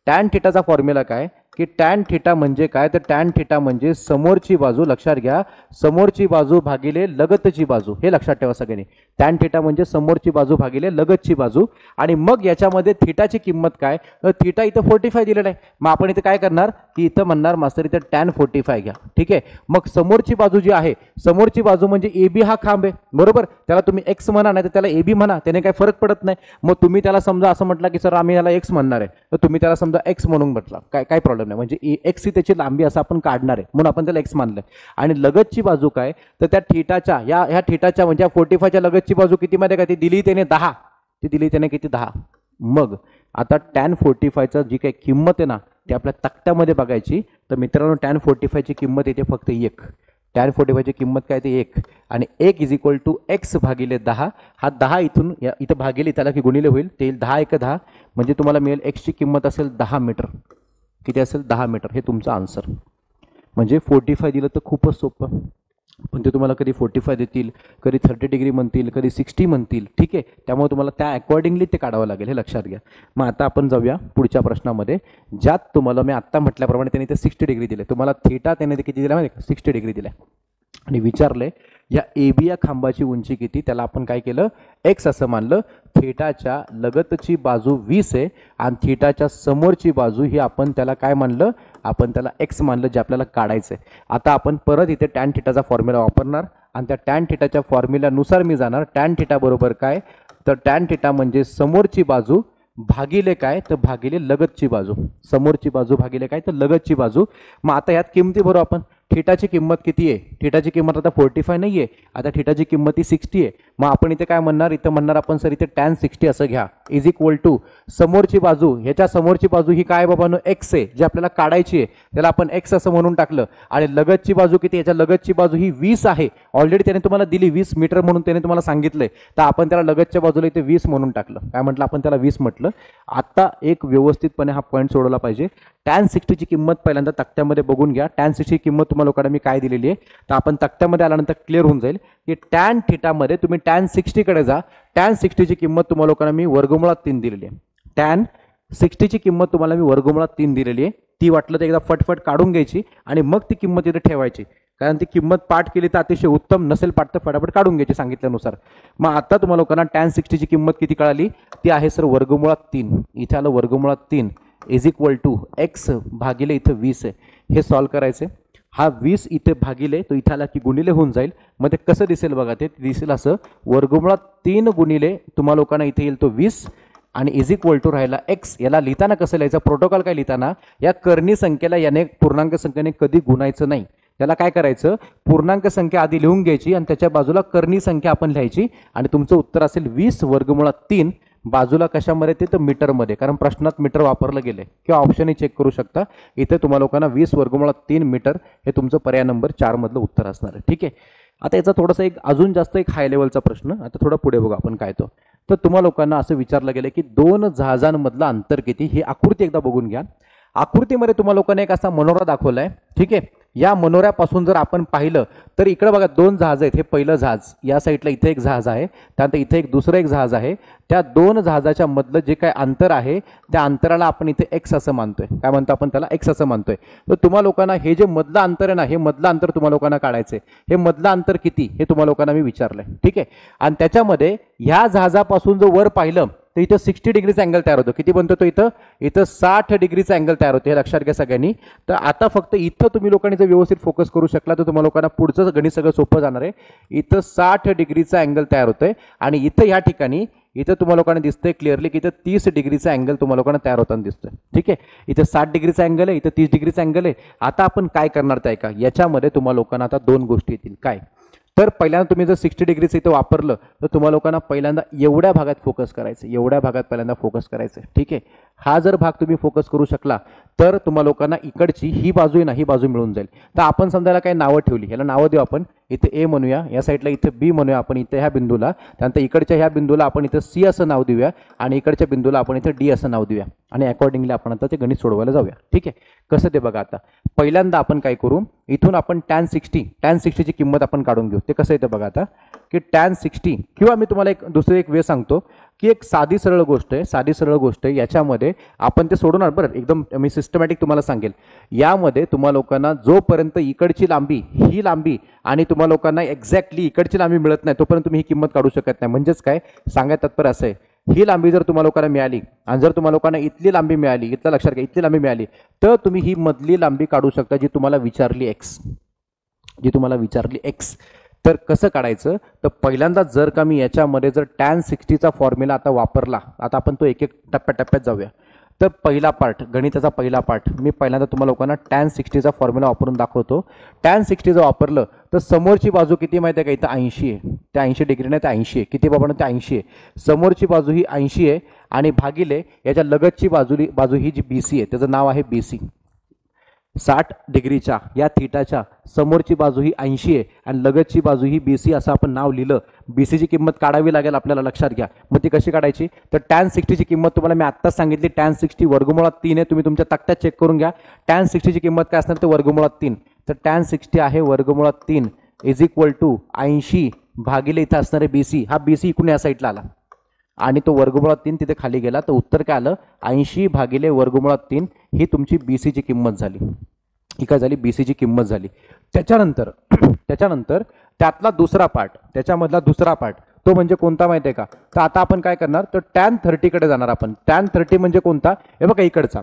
tan थीटाचा फॉर्म्युला काय की tan थीटा म्हणजे काय तर tan थीटा म्हणजे समोरची बाजू, लक्षात घ्या, समोरची बाजू भागिले लगतची बाजू, हे लक्षात ठेवा सगळ्यांनी. tan थीटा म्हणजे समोरची बाजू भागिले लगतची बाजू. आणि मग याच्यामध्ये थीटाची किंमत काय, थीटा इथं 45 दिलेला आहे. मग आपण इथं काय करणार की इथं म्हणणार मास्तर इथं tan 45 घ्या. ठीक आहे. मग समोरची बाजू जी आहे, समोरची बाजू म्हणजे ए बी हा खांब आहे. बरोबर. त्याला तुम्ही एक्स म्हणा नाही तर त्याला ए बी म्हणा, त्याने काही फरक पडत नाही. मग तुम्ही त्याला समजा असं म्हटलं की सर आम्ही याला एक्स म्हणणार आहे, तर तुम्ही त्याला समजा एक्स म्हणून म्हटला, काय प्रॉब्लेम नाही. म्हणजे एक्स ही त्याची लांबी असं आपण काढणार आहे म्हणून आपण त्याला एक्स मानलंय. आणि लगतची बाजू काय तर त्या थीटाच्या ह्या थीटाच्या म्हणजे 45च्या लगतची बाजू किती मध्ये काय ती दिली त्याने 10, ती दिली त्याने किती 10. मग आता tan 45चा जी काही किंमत आहे ना ती आपल्या तक्त्यामध्ये बघायची. तर मित्रांनो tan 45ची किंमत येते फक्त 1. tan 45ची किंमत काय ते 1, आणि 1 = x भागिले 10. हा 10 इथं भागिले त्याला की गुणिले होईल, ते 10 × 10 म्हणजे तुम्हाला मिळेल x ची किंमत असेल 10 मीटर. किती असेल 10 मीटर. हे तुमचं आन्सर. म्हणजे 45 दिलं तर खूपच सोपं. पण ते तुम्हाला कधी 45 देतील, कधी 30 डिग्री म्हणतील, कधी 60 म्हणतील. ठीक आहे, त्यामुळे तुम्हाला त्या अकॉर्डिंगली ते काढावं लागेल, हे लक्षात घ्या. मग आता आपण जाऊया पुढच्या प्रश्नामध्ये, ज्यात तुम्हाला मी आत्ता म्हटल्याप्रमाणे त्यांनी ते 60 डिग्री दिले. तुम्हाला थीटा त्याने ते किती दिला माहिती आहे? 60 डिग्री दिला आणि विचारले या AB या खांबाची उंची किती. त्याला आपण काय केलं? एक्स असं मानलं. थीटाच्या लगतची बाजू 20 आहे आणि थीटाच्या समोरची बाजू ही आपण त्याला काय मानलं? आपण त्याला एक्स मानलं, जे आपल्याला काढायचं आहे. आता आपण परत इथे टॅन थीटाचा फॉर्म्युला वापरणार आणि त्या टॅन थीटाच्या फॉर्म्युल्यानुसार मी जाणार. टॅन थीटा बरोबर काय? तर टॅन थीटा म्हणजे समोरची बाजू भागिले काय? तर भागिले लगतची बाजू. समोरची बाजू भागिले काय? तर लगतची बाजू. मग आता यात किमती भरू आपण. थीटाची किंमत किती आहे? थीटाची किंमत आता 45 नाही आहे, आता थीटाची किंमत ही 60 आहे. मग आपण इथे काय म्हणणार? इथं म्हणणार आपण सर इथे टॅन 60 असं घ्या, इज इक्वल टू समोरची बाजू, ह्याच्या समोरची बाजू ही काय बाबांनो? एक्स आहे, जी आपल्याला काढायची आहे, त्याला आपण एक्स असं म्हणून टाकलं. आणि लगतची बाजू किती? याच्या लगतची बाजू ही 20 आहे. ऑलरेडी त्याने तुम्हाला दिली 20 मीटर म्हणून त्याने तुम्हाला सांगितलंय, तर आपण त्याला लगतच्या बाजूला इथे 20 म्हणून टाकलं. काय म्हटलं आपण त्याला? 20 म्हटलं. आता एक व्यवस्थितपणे हा पॉईंट सोडवला पाहिजे. टॅन 60ची किंमत पहिल्यांदा तक्त्यामध्ये बघून घ्या. टॅन 60ची किंमत तुम्हाला लोकांना मी काय दिलेली आहे, तर आपण तक्त्यामध्ये आल्यानंतर क्लिअर होऊन जाईल की टॅन थीटामध्ये तुम्ही टॅन 60कडे जा. टॅन 60ची किंमत तुम्हाला लोकांना मी वर्गमुळात 3 दिलेली आहे. टॅन 60ची किंमत तुम्हाला मी वर्गमुळात 3 दिलेली आहे. ती वाटलं तर एकदा फटफट काढून घ्यायची आणि मग ती किंमत इथे ठेवायची, कारण ती किंमत पाठ केली तर अतिशय उत्तम, नसेल पाठ तर फटाफट काढून घ्यायची सांगितल्यानुसार. मग आता तुम्हाला लोकांना टॅन 60ची किंमत किती कळाली? ती आहे सर वर्गमुळात 3. इथे आलं वर्गमुळात 3 इज इक्वल टू एक्स भागिले इथं 20 आहे. हे सॉल्व करायचे. हा 20 इथे भागिले तो इथे आला की गुणिले होऊन जाईल. मग ते कसं दिसेल बघा, ते दिसेल असं वर्गमुळात 3 गुणिले तुम्हाला लोकांना इथे येईल तो 20 आणि इज इक्वल टू राहिला एक्स. याला लिहिताना कसं लिहायचं? प्रोटोकॉल काय लिहिताना या कर्णी संख्येला याने पूर्णांक संख्येने कधी गुणायचं नाही. त्याला काय करायचं? पूर्णांक संख्या आधी लिहून घ्यायची आणि त्याच्या बाजूला कर्णी संख्या आपण लिहायची आणि तुमचं उत्तर असेल 20 वर्गमुळात 3. बाजूला कशामध्ये? ते तर मीटरमध्ये, कारण प्रश्नात मीटर वापरलं गेले, किंवा ऑप्शनही चेक करू शकता. इथे तुम्हाला लोकांना 20 वर्गमुळात 3 मीटर हे तुमचं पर्याय नंबर 4 मधलं उत्तर असणार आहे. ठीक आहे. आता याचा थोडासा एक अजून जास्त एक हाय लेवलचा प्रश्न, आता थोडा पुढे बघू आपण काय तो. तर तुम्हाला लोकांना असं विचारलं गेलं की 2 जहाजांमधलं अंतर किती? ही आकृती एकदा बघून घ्या. आकृतीमध्ये तुम्हाला लोकांना एक असा मनोरा दाखवलाय. ठीक आहे. या मनोऱ्यापासून जर आपण पाहिलं तर इकडे बघा 2 जहाज आहेत. हे पहिलं जहाज, या साईडला इथे एक जहाज आहे, त्यानंतर इथे एक दुसरं एक जहाज आहे. त्या 2 जहाजाच्या मधलं जे काय अंतर आहे त्या अंतराला आपण इथे एक्स असं मानतोय. काय म्हणतो आपण त्याला? एक्स असं मानतोय. तर तुम्हाला लोकांना हे जे मधलं अंतर आहे ना, हे मधलं अंतर तुम्हाला लोकांना काढायचंय. हे मधलं अंतर किती हे तुम्हाला लोकांना मी विचारलंय. ठीक आहे. आणि त्याच्यामध्ये ह्या जहाजापासून जो वर पाहिलं तर इथं 60 डिग्रीचा अँगल तयार होतो. किती बनतो तो? इथं 60 डिग्रीचा अँगल तयार होतो. हे लक्षात घ्या सगळ्यांनी. तर आता फक्त इथं तुम्ही लोकांनी जर व्यवस्थित फोकस करू शकला तर तुम्हाला लोकांना पुढचं गणित सगळं सोपं जाणार आहे. इथं 60 डिग्रीचा अँगल तयार होतोय आणि इथं या ठिकाणी इथं तुम्हाला लोकांना दिसतंय क्लिअरली की इथं 30 डिग्रीचा अँगल तुम्हाला लोकांना तयार होताना दिसतोय. ठीक आहे. इथं 60 डिग्रीचा अँगल आहे, इथं 30 डिग्रीचा अँगल आहे. आता आपण काय करणार ते ऐका. याच्यामध्ये तुम्हाला लोकांना आता 2 गोष्टी येतील. काय? तर पहिल्यांदा तुम्ही जर 60 डिग्रीचं इथं वापरलं तर तुम्हाला लोकांना पहिल्यांदा एवढ्या भागात फोकस करायचं, एवढ्या भागात पहिल्यांदा फोकस करायचं. ठीक आहे. हा जर भाग तुम्ही फोकस करू शकला तर तुम्हाला लोकांना इकडची ही बाजू आहे ना, ही बाजू मिळून जाईल. तर आपण समजायला काही नावं ठेवली, ह्याला नावं देऊ आपण. इथे ए म्हणूया, या साईडला इथे बी म्हणूया आपण, इथे ह्या बिंदूला, त्यानंतर इकडच्या ह्या बिंदूला आपण इथं सी असं नाव देऊया आणि इकडच्या बिंदूला आपण इथे डी असं नाव देऊया आणि अकॉर्डिंगली आपण आता ते गणित सोडवायला जाऊया. ठीक आहे. कसं ते बघा. आता पहिल्यांदा आपण काय करू, इथून आपण टॅन 60ची किंमत आपण काढून घेऊ. ते कसं येतं बघा आता की टॅन 60, किंवा मी तुम्हाला एक दुसरं एक वे सांगतो की एक साधी सरळ गोष्ट आहे, याच्यामध्ये आपण ते सोडवणार. बरं, एकदम मी सिस्टमॅटिक तुम्हाला सांगेल. यामध्ये तुम्हाला लोकांना जोपर्यंत इकडची लांबी, ही लांबी आणि तुम्हाला लोकांना एक्झॅक्टली इकडची लांबी मिळत नाही तोपर्यंत तुम्ही ही किंमत काढू शकत नाही. म्हणजेच काय सांगायचं तात्पर्य असं आहे, ही लांबी जर तुम्हाला लोकांना मिळाली आणि जर तुम्हाला लोकांना इथली लांबी मिळाली, इथलं लक्षात घ्या, इथली लांबी मिळाली, तर तुम्ही ही मधली लांबी काढू शकता जी तुम्हाला विचारली एक्स. तर कसं काढायचं? तर पहिल्यांदा जर का मी याच्यामध्ये जर टॅन 60चा फॉर्म्युला आता वापरला, आता आपण तो एक एक टप्प्याटप्प्यात जाऊया. तर पहिला पार्ट, गणिताचा पहिला पार्ट, मी पहिल्यांदा तुम्हाला लोकांना टॅन 60चा फॉर्म्युला वापरून दाखवतो. टॅन 60 जर वापरलं तर समोरची बाजू किती माहिती आहे का? इथं 80 आहे. त्या 80 डिग्रीने ते 80 आहे. किती बाबा? ते 80 आहे. समोरची बाजू ही 80 आहे आणि भागिले याच्या लगतची बाजू ही जी BC आहे, त्याचं नाव आहे BC. 60 डिग्रीच्या या थीटाच्या समोरची बाजू ही 80 आहे आणि लगतची बाजू ही BC असं आपण नाव लिहिलं. BCची किंमत काढावी लागेल आपल्याला, लक्षात घ्या. मग ती कशी काढायची? तर टॅन 60ची किंमत तुम्हाला मी आत्ताच सांगितली, टॅन 60 वर्गमुळात 3 आहे. तुम्ही तुमच्या तक्त्यात चेक करून घ्या. टॅन 60ची किंमत काय असणार? ते वर्गमुळात 3. तर टॅन 60 आहे वर्गमुळात 3 इज इक्वल टू 80 भागिले इथं असणारे BC, हा BC इकडून या साईडला आला आणि तो वर्गमुळात 3 तिथे खाली गेला, तर उत्तर काय आलं 80 भागिले वर्गमुळात 3 ही तुमची BCची किंमत झाली. ही काय झाली BCची किंमत झाली. त्याच्यानंतर त्यातला दुसरा पार्ट, त्याच्यामधला दुसरा पार्ट तो म्हणजे कोणता माहिती आहे का? तर आता आपण काय करणार, तर tan 30 कडे जाणार आपण. tan 30 म्हणजे कोणता, हे बघा इकडचा.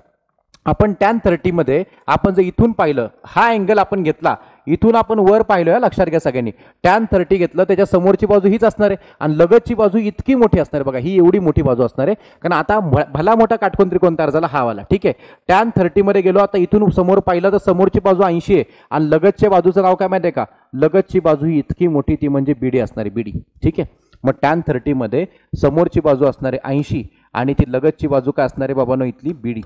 आपण tan 30 मध्ये आपण जर इथून पाहिलं, हा अँगल आपण घेतला, इथून आपण वर पाहिलं, लक्षात घ्या सगळ्यांनी. tan 30 घेतलं, त्याच्या समोरची बाजू हीच असणार आहे आणि लगतची बाजू इतकी मोठी असणार आहे बघा, ही एवढी मोठी बाजू असणार आहे. कारण आता भला मोठा काटकोन त्रिकोण तयार झाला हा वाला. ठीक आहे, tan 30 मध्ये गेलो, आता इथून समोर पाहिलं तर समोरची बाजू 80 आहे आणि लगतच्या बाजूचं नाव काय माहिती आहे का? लगतची बाजू ही इतकी मोठी, ती म्हणजे BD असणारी, BD. ठीक आहे, मग tan 30 मध्ये समोरची बाजू असणारे 80 आणि ती लगतची बाजू काय असणारे बाबांनो, इथली BD.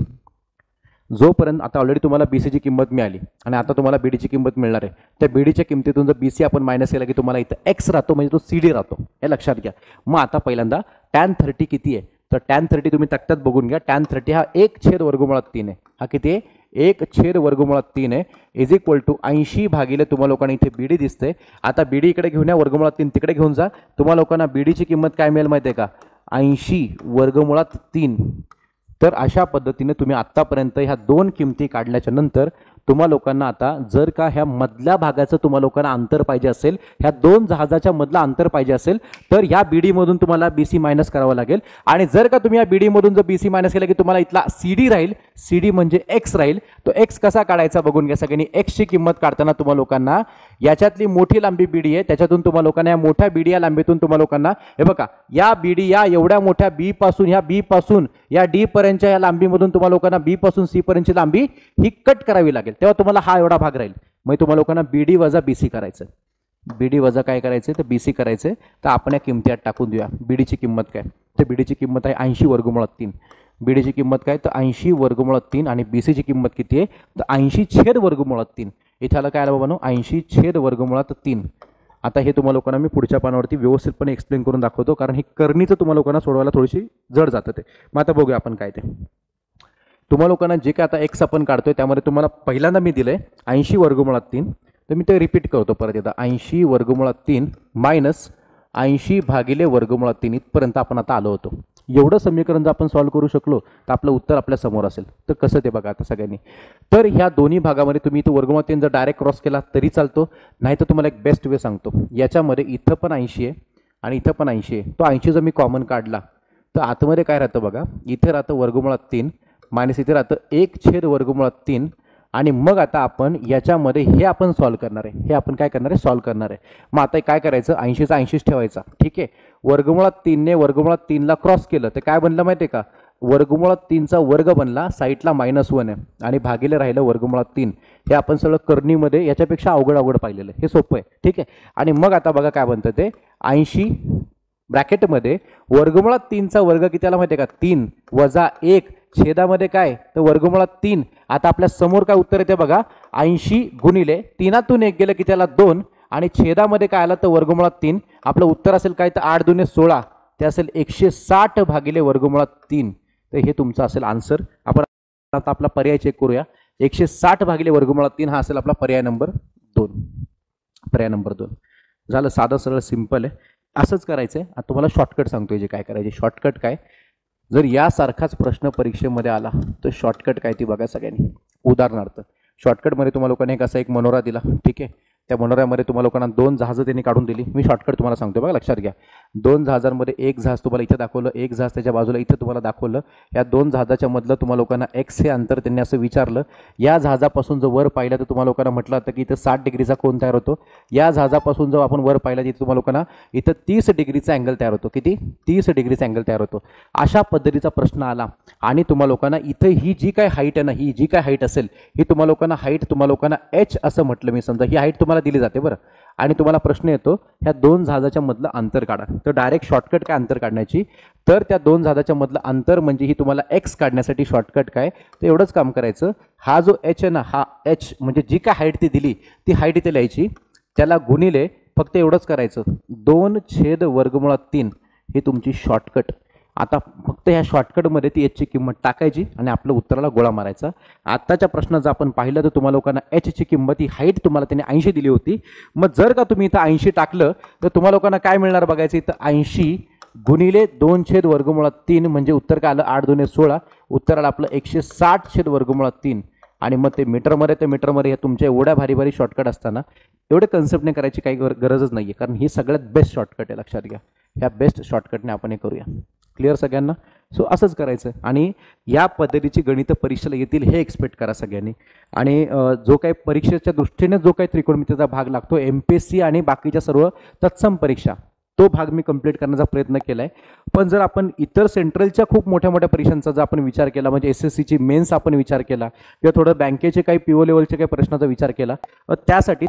जोपर्यंत आता ऑलरेडी तुम्हाला BCची किंमत मिळाली आणि आता तुम्हाला BDची किंमत मिळणार आहे, त्या BDच्या किंमतीतून जर BC आपण मायनस केला की तुम्हाला इथं X राहतो, म्हणजे तो CD राहतो, हे लक्षात घ्या. मग आता पहिल्यांदा tan 30 किती आहे, तर tan 30 तुम्ही तक्त्यात बघून घ्या. tan 30 हा 1/वर्गमुळात 3 आहे. हा किती आहे, 1/वर्गमुळात 3 आहे, इज इक्वल टू 80 भागिले तुम्हाला लोकांना इथे BD दिसते. आता BD इकडे घेऊन या, वर्गमुळात 3 तिकडे घेऊन जा. तुम्हाला लोकांना BDची किंमत काय मिळेल माहिती आहे का? 80/3. तर अशा पद्धतीने तुम्ही आत्तापर्यंत ह्या दोन किमती काढल्याच्या नंतर तुम्हा लोकांना आता जर का ह्या मधल्या भागाचं तुम्हा लोकांना अंतर पाहिजे असेल, ह्या दोन जहाजाच्या मधला अंतर पाहिजे असेल, तर ह्या BD मधून तुम्हाला BC मायनस करावं लागेल. आणि जर का तुम्ही या BD मधून जर BC मायनस केलं की तुम्हाला इथला CD राहील, CD म्हणजे X राहील. तो X कसा काढायचा बघून घ्या सगळ्यांनी. X ची किंमत काढताना तुम्हा लोकांना याच्यातली मोठी लांबी BD आहे, त्याच्यातून तुम्हा लोकांना या मोठ्या BD या लांबीतून तुम्हा लोकांना हे बघा, या BD या एवढ्या मोठ्या B पासून, ह्या B पासून या D पर्यंतच्या या लांबीमधून तुम्हा लोकांना B पासून C पर्यंतची लांबी ही कट करावी लागेल, तेव्हा तुम्हाला हा एवढा भाग राहील. मग तुम्हाला लोकांना BD वजा BC करायचं. BD वजा काय करायचं, तर BC करायचं. तर आपण या किमती टाकून देऊया. BDची किंमत काय, तर BDची किंमत आहे 80/3. BDची किंमत काय, तर 80/3 आणि BCची किंमत किती आहे, तर 80/3. इथे आलं काय आलं बाबांनो, 80/3. आता हे तुम्हाला लोकांना मी पुढच्या पानावरती व्यवस्थितपणे एक्सप्लेन करून दाखवतो, कारण हे करणीचं तुम्हाला लोकांना सोडवायला थोडीशी जड जातं ते. मग आता बघूया आपण काय ते. तुम्हाला लोकांना जे काय आता X आपण काढतोय त्यामध्ये तुम्हाला पहिल्यांदा मी दिलंय 80/3. तर मी ते रिपीट करतो परत एकदा. 80/3 मायनस 80/3 इथपर्यंत आपण आता आलो होतो. एवढं समीकरण जर आपण सॉल्व्ह करू शकलो तर आपलं उत्तर आपल्या समोर असेल. तर कसं ते बघा आता सगळ्यांनी. तर ह्या दोन्ही भागामध्ये तुम्ही इथं वर्गमुळात 3 जर डायरेक्ट क्रॉस केला तरी चालतो, नाही तर तुम्हाला एक बेस्ट वे सांगतो. याच्यामध्ये इथं पण 80 आहे आणि इथं पण 80 आहे. तो 80 जर मी कॉमन काढला तर आतमध्ये काय राहतं बघा, इथे राहतं वर्गमुळात 3 मायनस इथे राहतं 1/वर्गमुळात 3. आणि मग आता आपण याच्यामध्ये हे आपण सॉल्व्ह करणार आहे, हे आपण काय करणार आहे, सॉल्व्ह करणार आहे. मग आता काय करायचं, 80चा 80च ठेवायचा. ठीक आहे, वर्गमुळात 3ने वर्गमुळात 3ला क्रॉस केलं तर काय बनलं माहिती आहे का, वर्गमुळात 3चा वर्ग बनला, साईडला -1 आहे आणि भागिले राहिलं वर्गमुळात 3. हे आपण सगळं करणीमध्ये याच्यापेक्षा अवघड पाहिलेलं आहे, हे सोपं आहे. ठीक आहे, आणि मग आता बघा काय बनतं ते 80 ब्रॅकेटमध्ये वर्गमुळात 3चा वर्ग किती आला माहिती आहे का, 3 वजा 1 छेदामध्ये काय, तर वर्गमुळात 3. आता आपल्या समोर काय उत्तर येते बघा, 80 गुणिले 3तून 1 गेलं की त्याला 2 आणि छेदामध्ये काय आलं तर वर्गमुळात 3. आपलं उत्तर असेल काय, तर 8 दुने 16, ते असेल 160 भागिले वर्गमुळात 3. तर हे तुमचं असेल आन्सर. आपण आता आपला पर्याय चेक करूया. 160 भागिले वर्गमुळात 3 हा असेल आपला पर्याय नंबर 2. पर्याय नंबर 2 झालं. साधं सरळ सिंपल आहे. असंच करायचं आहे. आता तुम्हाला शॉर्टकट सांगतोय जे काय करायचे. शॉर्टकट काय, जर यासारखाच प्रश्न परीक्षेमध्ये आला तर शॉर्टकट काय ती बघा सगळ्यांनी. उदाहरणार्थ शॉर्टकटमध्ये तुम्हाला लोकांनी एक मनोरा दिला. ठीक आहे, त्या मनोऱ्यामध्ये तुम्हाला लोकांना 2 जहाजं त्यांनी काढून दिली. मी शॉर्टकट तुम्हाला सांगतो बघा, लक्षात घ्या. 2 जहाजांमध्ये एक जहाज तुम्हाला इथे दाखवलं, एक जहाज त्याच्या बाजूला इथे तुम्हाला दाखवलं. या 2 जहाजाच्या मधलं तुम्हाला लोकांना X हे अंतर त्यांनी असं विचारलं. या जहाजापासून जर वर पाहिलं तर तुम्हाला लोकांना म्हटलं होतं की इथं 60 डिग्रीचा कोन तयार होतो. या जहाजापासून जर आपण वर पाहिलं तिथे तुम्हाला लोकांना इथं 30 डिग्रीचा अँगल तयार होतो. किती, 30 डिग्रीचा अँगल तयार होतो. अशा पद्धतीचा प्रश्न आला आणि तुम्हाला लोकांना इथं ही जी काय हाईट आहे ना, ही जी काय हाईट असेल ही तुम्हाला लोकांना हाईट तुम्हाला लोकांना H असं म्हटलं. मी समजा ही हाईट तुम्हाला दिली जाते बरं, आणि तुम्हाला प्रश्न येतो ह्या 2 जहाजाच्या मधलं अंतर काढा. तर डायरेक्ट शॉर्टकट काय अंतर काढण्याची, तर त्या 2 जहाजाच्या मधलं अंतर म्हणजे ही तुम्हाला X काढण्यासाठी शॉर्टकट काय, तर एवढंच काम करायचं. हा जो H आहे ना, हा H म्हणजे जी काय हाईट ती दिली ती हाईट इथे लिहायची, त्याला गुणिले फक्त एवढंच करायचं 2/वर्गमुळात 3. ही तुमची शॉर्टकट. आता फक्त ह्या शॉर्टकटमध्ये ती एचची किंमत टाकायची आणि आपलं उत्तराला गोळा मारायचा. आत्ताच्या प्रश्न जर आपण पाहिलं तर तुम्हाला लोकांना एचची किंमत ही हाईट तुम्हाला त्याने 80 दिली होती. मग जर का तुम्ही इथं 80 टाकलं तर तुम्हाला लोकांना काय मिळणार बघायचं. इथं 80 गुणिले 2/3 म्हणजे उत्तर काय आलं 8 2 16. उत्तर आलं आपलं 160/3. आणि मग ते मीटरमध्ये ते मीटरमध्ये हे तुमच्या एवढ्या भारी भारी शॉर्टकट असताना एवढे कन्सेप्टने करायची काही गरजच नाही आहे, कारण ही सगळ्यात बेस्ट शॉर्टकट आहे. लक्षात घ्या, ह्या बेस्ट शॉर्टकटने आपण हे करूया. क्लिअर सगळ्यांना. सो असंच करायचं आणि या पद्धतीची गणित परीक्षेला येतील हे एक्सपेक्ट करा सगळ्यांनी. आणि जो काही परीक्षेच्या दृष्टीने जो काही त्रिकोणमितीचा भाग लागतो MPSC आणि बाकीच्या सर्व तत्सम परीक्षा, तो भाग मी कंप्लीट करण्याचा प्रयत्न केला आहे. पण जर आपण इतर सेंट्रलच्या खूप मोठ्या मोठ्या परीक्षांचा जर आपण विचार केला, म्हणजे SSCची मेन्स आपण विचार केला किंवा थोडं बँकेचे काही PO लेवलचे काही प्रश्नाचा विचार केला, त्यासाठी